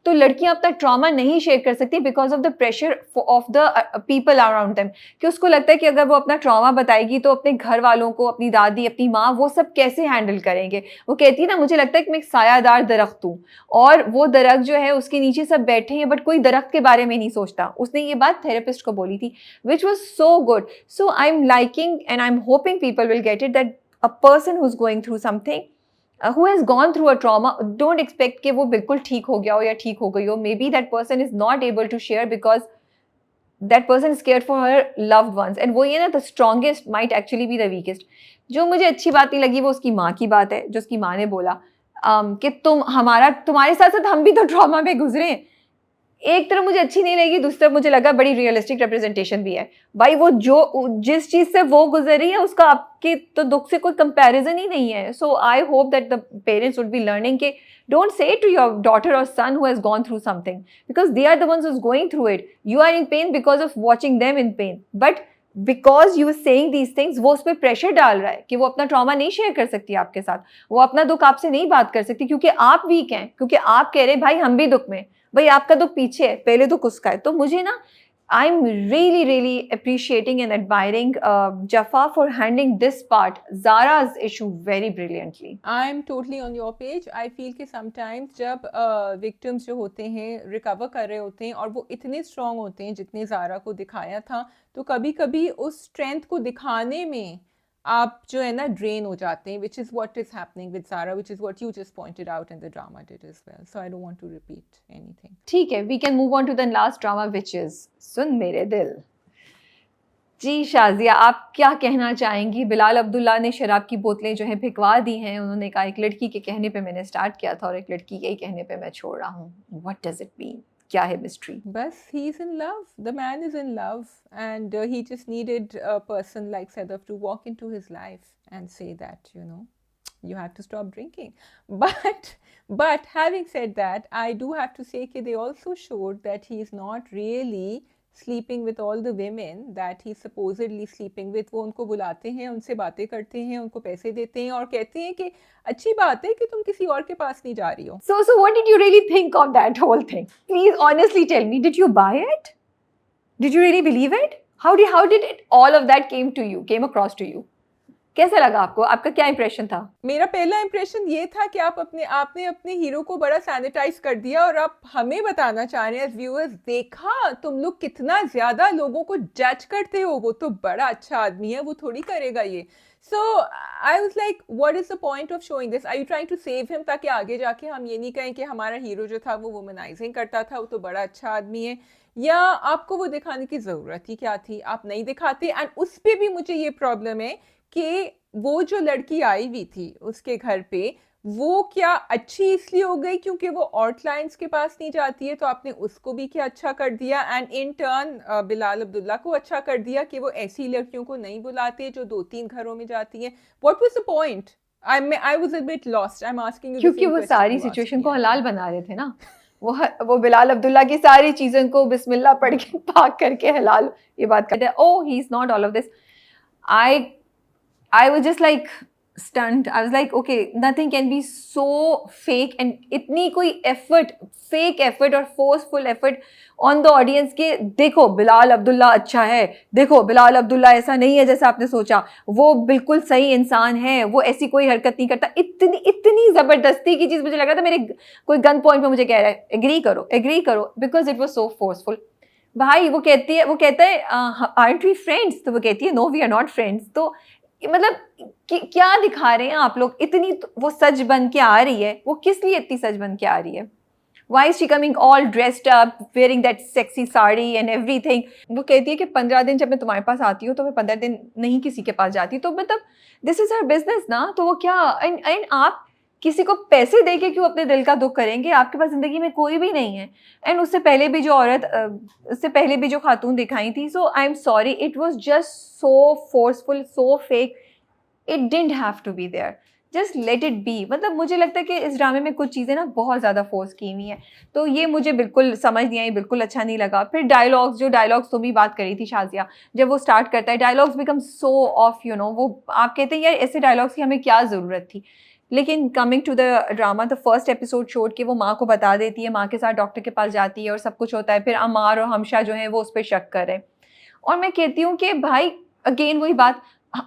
तो लड़कियां अपना ट्रॉमा नहीं शेयर कर सकती because of the pressure of the people around them, कि उसको लगता है कि अगर वो अपना ट्रॉमा बताएगी तो अपने घर वालों को, अपनी दादी, अपनी माँ, वो सब कैसे हैंडल करेंगे। वो कहती है ना, मुझे लगता है कि मैं एक सायादार दरख्त हूँ और वो दरख्त जो है उसके नीचे सब बैठे हैं, बट कोई दरख्त के बारे में नहीं सोचता। उसने ये बात थेरेपिस्ट को बोली थी, which was so good. So I am liking and I am hoping people will get it, that a person who is going through something, who has gone through a trauma, don't expect कि वो बिल्कुल ठीक हो गया हो या ठीक हो गई हो। Maybe that person is not able to share because that person is scared for her loved ones, and वो ये ना, the strongest might actually be the weakest। जो मुझे अच्छी बात नहीं लगी वो उसकी माँ की बात है, जो उसकी माँ ने बोला कि तुम्हारे साथ साथ हम भी तो ट्रॉमा में गुजरे। एक तरफ मुझे अच्छी नहीं लगी, दूसरी तरफ मुझे लगा बड़ी रियलिस्टिक रिप्रेजेंटेशन भी है। भाई वो जिस चीज़ से वो गुजरी है उसका आपके तो दुख से कोई कंपैरिजन ही नहीं है। So I hope that the parents would be learning के don't say to your daughter और son who has gone through something, because they are the ones who is going through it. You are in pain because of watching them in pain, but because you saying these things वो उस पर pressure डाल रहा है कि वो अपना trauma नहीं शेयर कर सकती आपके साथ, वो अपना दुख आपसे नहीं बात कर सकती क्योंकि आप वीक हैं, क्योंकि आप कह रहे भाई हम भी दुख में, भाई आपका दुख पीछे है, पहले दुख उसका है। तो मुझे ना I'm really appreciating and admiring Jaffa for handling this part, Zara's issue very brilliantly. I am totally on your page. I feel कि समटाइम्स जब विक्टिम्स जो होते हैं रिकवर कर रहे होते हैं और वो इतने स्ट्रांग होते हैं जितने ज़ारा को दिखाया था, तो कभी कभी उस स्ट्रेंथ को दिखाने में आप जो है ना ड्रेन हो जाते हैं, which is what is happening with Zara, which is what you just pointed out in the drama did as well. So I don't want to repeat anything. ठीक है, we can move on to the last drama which is सुन मेरे दिल। जी शाजिया, आप क्या कहना चाहेंगी? बिलाल अब्दुल्ला ने शराब की बोतलें जो है भिजवा दी हैं, उन्होंने कहा एक लड़की के कहने पे मैंने स्टार्ट किया था और एक लड़की के ही कहने पे मैं छोड़ रहा हूँ। What does it mean? क्या है मिस्ट्री? बस he is in love, the man is in love, and he just needed a person like Sadaf to walk into his life and say that, you know, you have to stop drinking. But having said that, I do have to say that they also showed that he is not really sleeping with all the women that he's supposedly sleeping with. वो उनको बुलाते हैं, उनसे बातें करते हैं, उनको पैसे देते हैं और कहते हैं कि अच्छी बात है कि तुम किसी और के पास नहीं जा रही हो। So what did you really think of that whole thing? Please honestly tell me, did you buy it? Did you really believe it? How did it, all of that came across to you? कैसा लगा आपको? आपका क्या impression था? मेरा पहला impression ये था कि आपने अपने हीरो को बड़ा सैनिटाइज कर दिया और आप हमें बताना चाह रहे हैं एज व्यूअर्स, देखा तुम लोग कितना ज्यादा लोगों को जज करते हो, वो तो बड़ा अच्छा आदमी है, वो थोड़ी करेगा ये। So I was like what is the point of showing this? Are you trying to save him ताकि आगे जाके हम ये नहीं कहें कि हमारा हीरो जो था वो वुमनाइजिंग करता था, वो तो बड़ा अच्छा आदमी है, या आपको वो दिखाने की जरूरत ही क्या थी? आप नहीं दिखाते। एंड उस पे भी मुझे ये प्रॉब्लम है कि वो जो लड़की आई हुई थी उसके घर पे, वो क्या अच्छी इसलिए हो गई क्योंकि वो और क्लाइंट्स के पास नहीं जाती है, तो आपने उसको भी क्या अच्छा कर दिया, and in turn Bilal Abdullah को अच्छा कर दिया कि वो ऐसी लड़कियों को नहीं बुलाते जो 2-3 घरों में जाती हैं। What was the point? I was a bit lost. I'm asking you the क्योंकि same वो question सारी you asked सिचुएशन me, को I हलाल think. बना रहे थे ना। वो बिलाल अब्दुल्ला की सारी चीजों को बिस्मिल्लाह पढ़ के पाक करके हलाल ये बात करते हैं। Oh, he's not all of this. I was just like stunned. I was like, okay, nothing can be so fake and इतनी कोई effort, fake effort और forceful effort on the audience के देखो बिलाल अब्दुल्ला अच्छा है, देखो बिलाल अब्दुल्ला ऐसा नहीं है जैसा आपने सोचा, वो बिल्कुल सही इंसान है, वो ऐसी कोई हरकत नहीं करता। इतनी जबरदस्ती की चीज मुझे लग रहा था मेरे कोई गन पॉइंट पे मुझे कह रहा है एग्री करो because it was so forceful. भाई वो कहता है आरंट वी फ्रेंड्स, तो वो कहती है no we are not friends. तो मतलब क्या दिखा रहे हैं आप लोग? इतनी वो सज बन के आ रही है, वो किस लिए इतनी सज बन के आ रही है? Why is she coming all dressed up, wearing that sexy sari and everything? वो कहती है कि 15 दिन जब मैं तुम्हारे पास आती हूँ तो मैं 15 दिन नहीं किसी के पास जाती। तो मतलब दिस इज हर बिजनेस ना। तो वो क्या एंड आप किसी को पैसे दे के क्यों अपने दिल का दुख करेंगे? आपके पास जिंदगी में कोई भी नहीं है। एंड उससे पहले भी जो खातून दिखाई थी, so I am sorry, it was just so forceful, so fake, it didn't have to be there, just let it be. मतलब मुझे लगता है कि इस ड्रामे में कुछ चीज़ें ना बहुत ज़्यादा फोर्स की हुई हैं, तो ये मुझे बिल्कुल समझ नहीं आई, बिल्कुल अच्छा नहीं लगा। फिर डायलॉग्स तुम ही बात करी थी शाजिया, जब वो स्टार्ट करता है dialogues become so of, you know, वो आप कहते हैं यार ऐसे डायलॉग्स की हमें क्या ज़रूरत थी। लेकिन coming to the drama, the first episode छोड़ के वो माँ को बता देती है, माँ के साथ डॉक्टर के पास जाती है और सब कुछ होता है। फिर अमार और हमशा जो है वो उस पर शक कर रहे हैं, और मैं कहती हूँ कि भाई अगेन वही बात,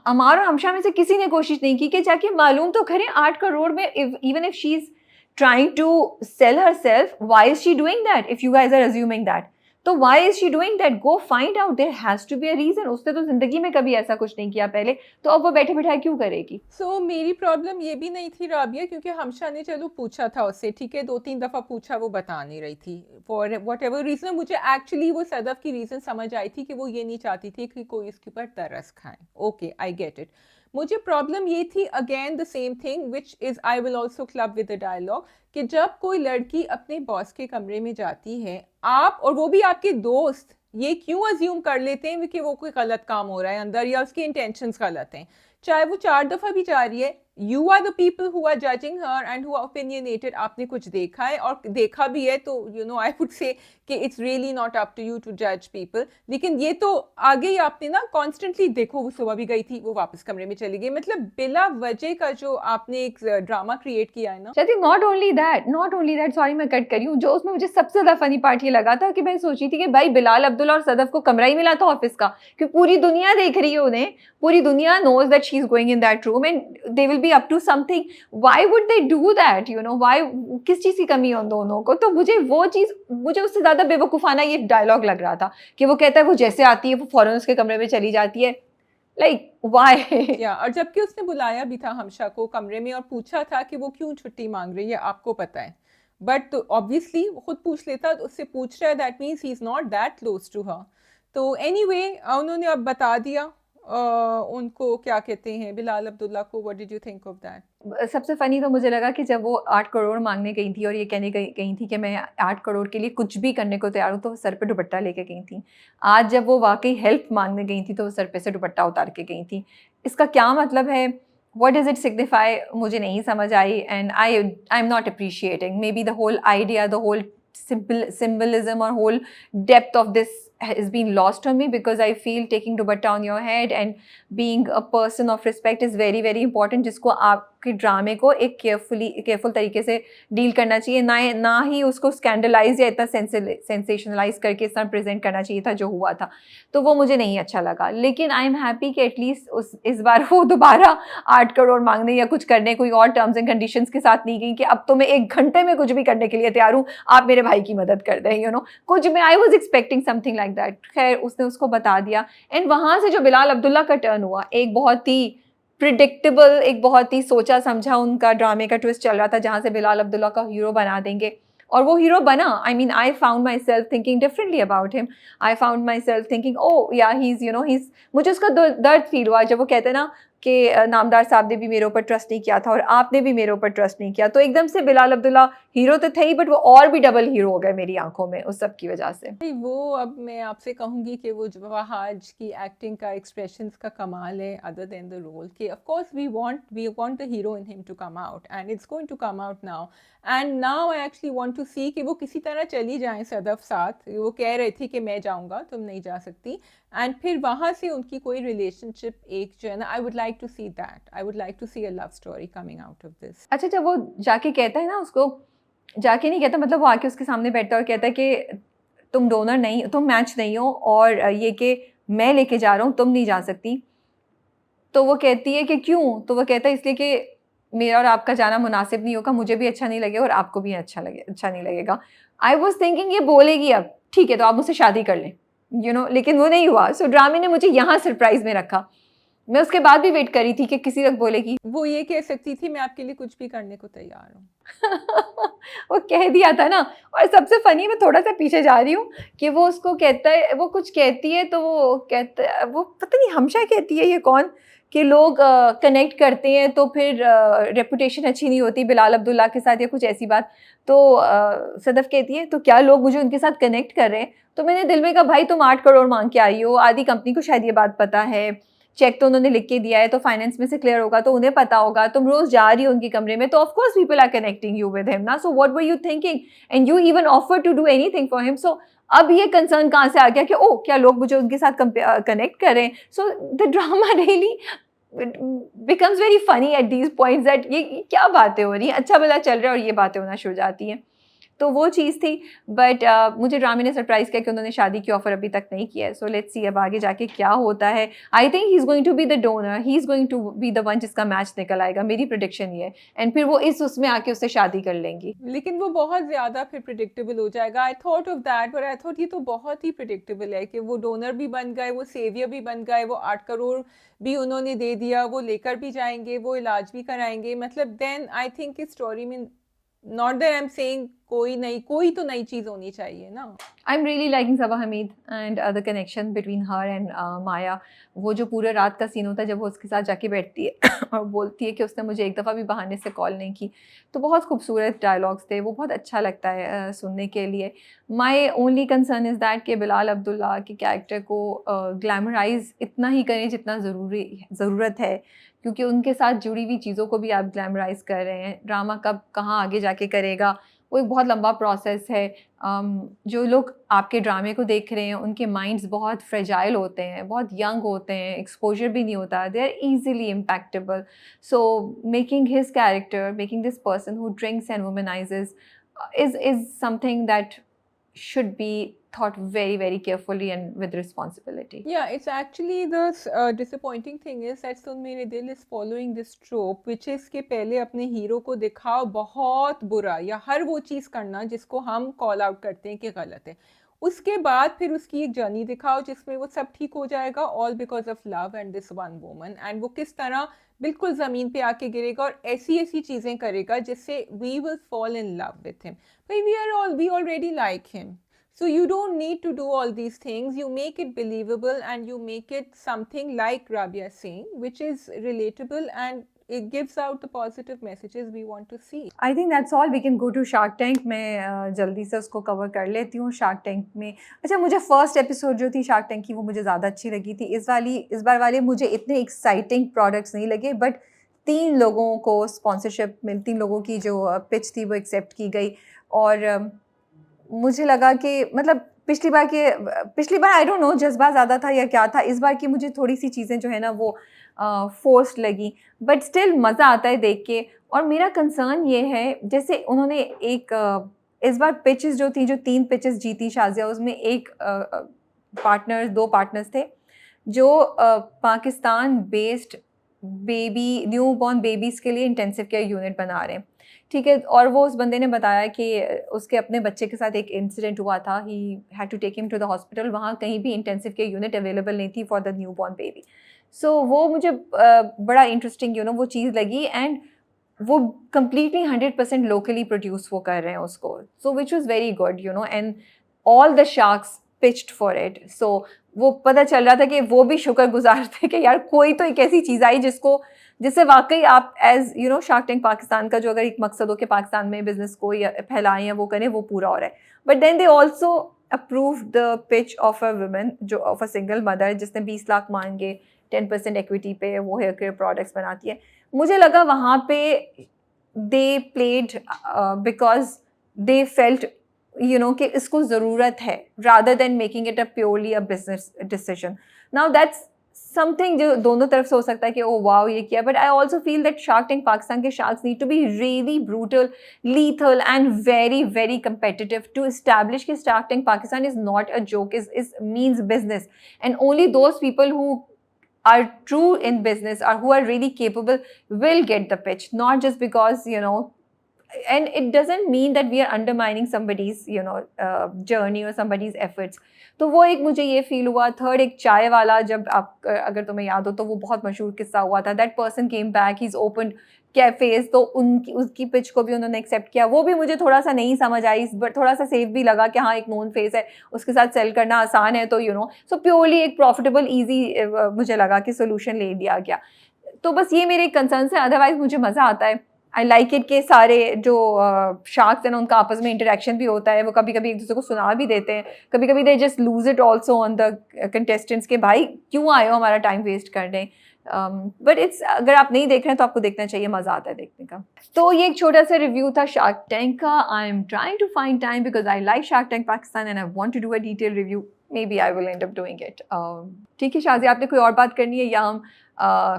अमार और हमशा में से किसी ने कोशिश नहीं की कि जाके मालूम तो करें 8 करोड़ में, even if she is trying to sell herself, why is she doing that? If you guys are assuming that, तो why is she doing that? Go find out, there has to be a reason. उसने तो जिंदगी में कभी ऐसा कुछ नहीं किया पहले, तो अब वो बैठे बैठाए क्यों करेगी? सो मेरी प्रॉब्लम ये भी नहीं थी राबिया, क्योंकि हमशा ने चलो पूछा था उससे, ठीक है, 2-3 दफ़ा पूछा, वो बता नहीं रही थी फॉर वट एवर रीज़न। मुझे एक्चुअली वो सदफ की रीज़न समझ आई थी कि वो ये नहीं चाहती थी कि कोई इसके ऊपर तरस खाए। Okay, I get it. मुझे प्रॉब्लम ये थी, again the same thing which is I will also club with the dialogue, कि जब कोई लड़की अपने बॉस के कमरे में जाती है, आप और वो भी आपके दोस्त ये क्यों अज्यूम कर लेते हैं कि वो कोई गलत काम हो रहा है अंदर या उसकी इंटेंशंस गलत हैं? चाहे वो 4 दफ़ा भी जा रही है you are the people who are judging her and who are opinionated. आपने कुछ देखा है और देखा भी है तो you know I would say कि it's really not up to you to judge people. लेकिन ये तो आगे ही आपने ना constantly देखो, वो सुबह भी गई थी, वो वापस कमरे में चली गई, मतलब बिला वजह का जो आपने एक ड्रामा क्रिएट किया है ना. शायद नॉट ओनली दैट, सॉरी मैं कट करी हूँ, जो उसमें मुझे सबसे ज्यादा फनी पार्ट ये लगा था कि मैं सोची थी कि भाई बिलाल अब्दुल्ला और सदफ को कमरा ही मिला था ऑफिस का, कि पूरी दुनिया देख रही है उन्हें, पूरी दुनिया knows that she is going in that room and they will be up to something. Why would they do that, you know, why, किस चीज की कमी है उन दोनों को? तो मुझे वो चीज, मुझे उससे ज्यादा बेवकूफाना ये डायलॉग लग रहा था कि वो कहता है वो जैसे आती है वो फौरन उसके कमरे में चली जाती है. Like why? या और जबकि उसने बुलाया भी था हमशा को कमरे में और पूछा था कि वो क्यों छुट्टी मांग रही है, आपको पता है, बट ऑब्वियसली वो खुद पूछ लेता तो उससे पूछ रहा है, that means he is not that close to her. तो एनीवे उन्होंने अब बता दिया उनको, क्या कहते हैं, बिलाल अब्दुल्ला को. What did you think of that? सबसे फनी तो मुझे लगा कि जब वो 8 करोड़ मांगने गई थी और ये कहने गई थी कि मैं 8 करोड़ के लिए कुछ भी करने को तैयार हूँ, तो वो सर पे दुपट्टा लेके गई थी. आज जब वो वाकई हेल्प मांगने गई थी तो वो सर पे से दुपट्टा उतार के गई थी. इसका क्या मतलब है? What does it signify? मुझे नहीं समझ आई and I am not appreciating. Maybe the whole idea, the whole symbolism or whole depth of this has been lost on me, because I feel taking dupatta on your head and being a person of respect is very very important, जिसको आपके ड्रामे को एक careful तरीके से deal करना चाहिए, ना ही उसको स्कैंडलाइज या इतना सेंसेशनलाइज करके इस तरह प्रेजेंट करना चाहिए था जो हुआ था. तो वो मुझे नहीं अच्छा लगा. लेकिन आई एम हैप्पी कि एटलीस्ट इस बार वो दोबारा 8 करोड़ मांगने या कुछ करने कोई और टर्म्स एंड कंडीशंस के साथ नहीं गई कि अब तो मैं 1 घंटे में कुछ भी करने के लिए तैयार हूँ, आप मेरे भाई की मदद कर दें, यू नो, कुछ में I was expecting something like that. खैर उसने उसको बता दिया एंड वहां से जो बिलाल अब्दुल्ला का टर्न हुआ, एक बहुत ही प्रिडिक्टेबल, एक बहुत ही सोचा समझा उनका ड्रामे का ट्विस्ट चल रहा था, जहां से बिलाल अब्दुल्ला का हीरो बना देंगे, और वो हीरो बना. I mean I found myself thinking differently about him. I found myself thinking oh yeah he is, you know, he is, मुझे उसका दर्द फील हुआ जब वो कहते हैं ना कि नामदार साहब ने भी मेरे ऊपर ट्रस्ट नहीं किया था और आपने भी मेरे ऊपर ट्रस्ट नहीं किया. तो एकदम से बिलाल अब्दुल्ला हीरो तो थे ही, बट वो और भी डबल हीरो हो गए मेरी आंखों में उस सब की वजह से. नहीं, वो अब मैं आपसे कहूँगी कि वो जवाहर की एक्टिंग का, एक्सप्रेशंस का कमाल है, अदर देन द रोल, कि of course we want the hero in him to come out and it's going to come out now. And now I actually want to see कि वो किसी तरह चली जाएं सदफ साथ. वो कह रही थी कि मैं जाऊँगा, तुम नहीं जा सकती, एंड फिर वहाँ से उनकी कोई रिलेशनशिप एक जो है ना, I would like to see that. I would like to see a love story coming out of this. अच्छा, जब वो जाके कहता है ना, उसको जाके नहीं कहता, मतलब वो आके उसके सामने बैठता है और कहता है कि तुम डोनर नहीं, तुम मैच नहीं हो, और ये कि मैं लेके जा रहा हूँ, तुम नहीं जा सकती. तो वो कहती है कि क्यों? तो वो कहता है इसलिए कि मेरा और आपका जाना मुनासिब नहीं होगा, मुझे भी अच्छा नहीं लगेगा और आपको भी अच्छा नहीं लगेगा. आई वॉज थिंकिंग ये बोलेगी अब ठीक है तो आप मुझसे शादी कर लें, यू नो, लेकिन वो नहीं हुआ. सो ड्रामे ने मुझे यहाँ सरप्राइज में रखा. मैं उसके बाद भी वेट करी थी कि किसी वक्त बोलेगी. वो ये कह सकती थी मैं आपके लिए कुछ भी करने को तैयार हूँ. वो कह दिया था ना. और सबसे फनी, मैं थोड़ा सा पीछे जा रही हूँ, कि वो उसको कहता है, वो कुछ कहती है तो वो कहता है, वो पता नहीं हमशा कहती है ये कौन, कि लोग कनेक्ट करते हैं तो फिर रेपुटेशन अच्छी नहीं होती बिलाल अब्दुल्ला के साथ, या कुछ ऐसी बात. तो सदफ कहती है तो क्या लोग मुझे उनके साथ कनेक्ट कर रहे हैं? तो मैंने दिल में कहा भाई तुम 8 करोड़ मांग के आई हो, आधी कंपनी को शायद ये बात पता है, चेक तो उन्होंने लिख के दिया है, तो फाइनेंस में से क्लियर होगा तो उन्हें पता होगा, तुम रोज जा रही हो उनके कमरे में, तो of course people are connecting you with him ना. So what were you thinking, and you even offer to do anything for him. So अब ये कंसर्न कहाँ से आ गया कि ओ क्या लोग मुझे उनके साथ कनेक्ट कर रहे हैं. सो the drama really becomes very funny at these points that ये क्या बातें हो रही हैं, अच्छा भला चल रहा है और ये बातें होना शुरू हो जाती हैं. तो वो चीज़ थी. बट मुझे ड्रामे ने सरप्राइज़ किया कि उन्होंने शादी की ऑफ़र अभी तक नहीं किया है. सो लेट्स सी अब आगे जाके क्या होता है. I think he is going to be the donor, he is going to be the one जिसका मैच निकल आएगा. मेरी प्रेडिक्शन ये है. एंड फिर वो उसमें आके उससे शादी कर लेंगी. लेकिन वो बहुत ज़्यादा फिर प्रिडिक्टेबल हो जाएगा. I thought of that, but I thought ये तो बहुत ही प्रिडिक्टेबल है कि वो डोनर भी बन गए, वो सेवियर भी बन गए, वो 8 करोड़ भी उन्होंने दे दिया, वो लेकर भी जाएंगे, वो इलाज भी कराएंगे. मतलब देन आई थिंक इस स्टोरी में, not that I am saying कोई तो नई चीज़ होनी चाहिए ना. I'm really liking Sabah Hamid and the connection between her and Maya. वो जो पूरे रात का सीन होता है जब वो उसके साथ जाके बैठती है और बोलती है कि उसने मुझे एक दफ़ा भी बहाने से कॉल नहीं की, तो बहुत खूबसूरत डायलॉग्स थे, वो बहुत अच्छा लगता है सुनने के लिए. My only concern is that कि बिलाल अब्दुल्ला के कैरेक्टर को ग्लैमराइज इतना ही करें जितना ज़रूरत है, क्योंकि उनके साथ जुड़ी हुई चीज़ों को भी आप ग्लैमराइज़ कर रहे हैं। ड्रामा कब कहाँ आगे जाके करेगा, वो एक बहुत लंबा प्रोसेस है। जो लोग आपके ड्रामे को देख रहे हैं, उनके माइंड्स बहुत फ्रेजाइल होते हैं, बहुत यंग होते हैं, एक्सपोज़र भी नहीं होता, they are easily impactable. So making his character, making this person who drinks and womanises is something that should be thought very, very carefully and with responsibility. Yeah, it's actually the disappointing thing is that सुन मेरे दिल is following this trope, which is कि पहले अपने hero को दिखाओ बहुत बुरा या हर वो चीज़ करना जिसको हम कॉल आउट करते हैं कि गलत है, उसके बाद फिर उसकी एक जर्नी दिखाओ जिसमें वो सब ठीक हो जाएगा, all because of love and this one woman, and वो किस तरह बिल्कुल ज़मीन पे आके गिरेगा और ऐसी ऐसी चीज़ें करेगा जिससे we will fall in love with him. भाई we already like him. So you don't need to do all these things. You make it believable and you make it something like Rabia saying, which is relatable and it gives out the positive messages we want to see. I think that's all. We can go to Shark Tank. मैं जल्दी से उसको cover कर लेती हूँ. Shark Tank में अच्छा, मुझे फर्स्ट एपिसोड जो थी Shark Tank की वो मुझे ज़्यादा अच्छी लगी थी. इस बार वाले मुझे इतने एक्साइटिंग प्रोडक्ट्स नहीं लगे, बट 3 लोगों को स्पॉन्सरशिप में 3 लोगों की जो पिच थी वो एक्सेप्ट की गई. और मुझे लगा कि मतलब पिछली बार आई डोंट नो जज्बा ज़्यादा था या क्या था. इस बार की मुझे थोड़ी सी चीज़ें जो है ना वो फोर्स्ड लगी, बट स्टिल मज़ा आता है देख के. और मेरा कंसर्न ये है, जैसे उन्होंने एक इस बार पिचेस जो थी, जो 3 पिचेस जीती शाज़िया, उसमें एक दो पार्टनर्स थे जो Pakistan based new born babies के लिए इंटेंसिव केयर यूनिट बना रहे हैं. ठीक है. और वो उस बंदे ने बताया कि उसके अपने बच्चे के साथ एक इंसिडेंट हुआ था. He had to take him to the hospital. वहाँ कहीं भी इंटेंसिव केयर यूनिट अवेलेबल नहीं थी for the new born baby. So वो मुझे बड़ा इंटरेस्टिंग वो चीज़ लगी. एंड वो कम्प्लीटली 100% लोकली प्रोड्यूस वो कर रहे हैं उसको. So which was very good and all the sharks pitched for it. So वो पता चल रहा था कि वो भी शुक्रगुजार थे कि यार कोई तो एक ऐसी चीज़ आई जिससे वाकई आप एज शार्क टैंक पाकिस्तान का जो अगर एक मकसद हो कि पाकिस्तान में बिजनेस को या फैलाएं या वो करें, वो पूरा हो रहा है. But then they also approve the pitch of a women, जो ऑफ अ सिंगल मदर जिसने 20 लाख मांगे 10% इक्विटी पे, वो हेयर केयर प्रोडक्ट्स बनाती है. मुझे लगा वहाँ पे they played because they felt कि इसको ज़रूरत है, rather than making it a purely a business decision. Now that's something जो दोनों तरफ से हो सकता है कि ओ वाओ ये किया, but I also feel that shark tank Pakistan के sharks need to be really brutal, lethal and very very competitive to establish कि Shark Tank Pakistan is not a joke, is means business, and only those people who are true in business or who are really capable will get the pitch, not just because and it doesn't mean that we are undermining somebody's journey or somebody's efforts. तो वो एक मुझे ये feel हुआ. Third, एक चाय वाला, जब आप अगर तुम्हें याद हो तो वो बहुत मशहूर किस्सा हुआ था. That person came back, he is open cafes, तो उसकी पिच को भी उन्होंने एक्सेप्ट किया. वो भी मुझे थोड़ा सा नहीं समझ आई, बट थोड़ा सा सेफ भी लगा कि हाँ एक नोन फेस है, उसके साथ सेल करना आसान है, तो सो प्योरली एक प्रॉफिटेबल ईजी मुझे लगा कि सोल्यूशन ले लिया गया. तो बस ये मेरे कंसर्न है. अदरवाइज मुझे मज़ा आता है. आई लाइक इट के सारे जो शार्क्स हैं ना, उनका आपस में इंटरेक्शन भी होता है. वो कभी कभी एक दूसरे को सुना भी देते हैं. कभी कभी they just lose it also on the contestants के भाई क्यों आए हो हमारा टाइम वेस्ट करने. बट अगर आप नहीं देख रहे हैं तो आपको देखना चाहिए, मज़ा आता है देखने का. तो ये एक छोटा सा रिव्यू था शार्क टैंक का. I am trying to find time because I like Shark tank Pakistan and I want to do a detail review. Maybe I will end up doing it. ठीक है शाज़िया, आपने कोई और बात करनी है या हम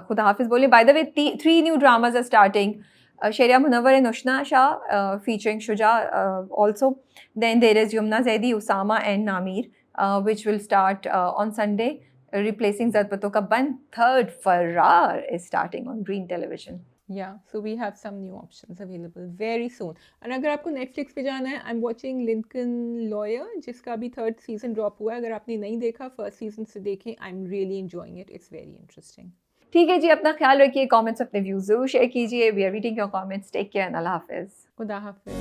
खुदा हाफिज़ बोले? By the way 3 new dramas are starting. Sharia Munawwar and Ushna Shah featuring Shuja also. Then there is Yumna Zaidi, Usama and Nameer, which will start on Sunday, replacing Zarpato Ka Ban. Third Farrar is starting on Green Television. Yeah, so we have some new options available very soon. And अगर आपको Netflix पे जाना है, I'm watching Lincoln Lawyer, जिसका भी 3rd season drop हुआ है. अगर आपने नहीं देखा, 1st season से देखें. I'm really enjoying it. It's very interesting. ठीक है जी, अपना ख्याल रखिए. कमेंट्स अपने व्यूज जरूर शेयर कीजिए. We are reading your comments. Take care. अल्लाह हाफिज़. खुदा हाफिज़.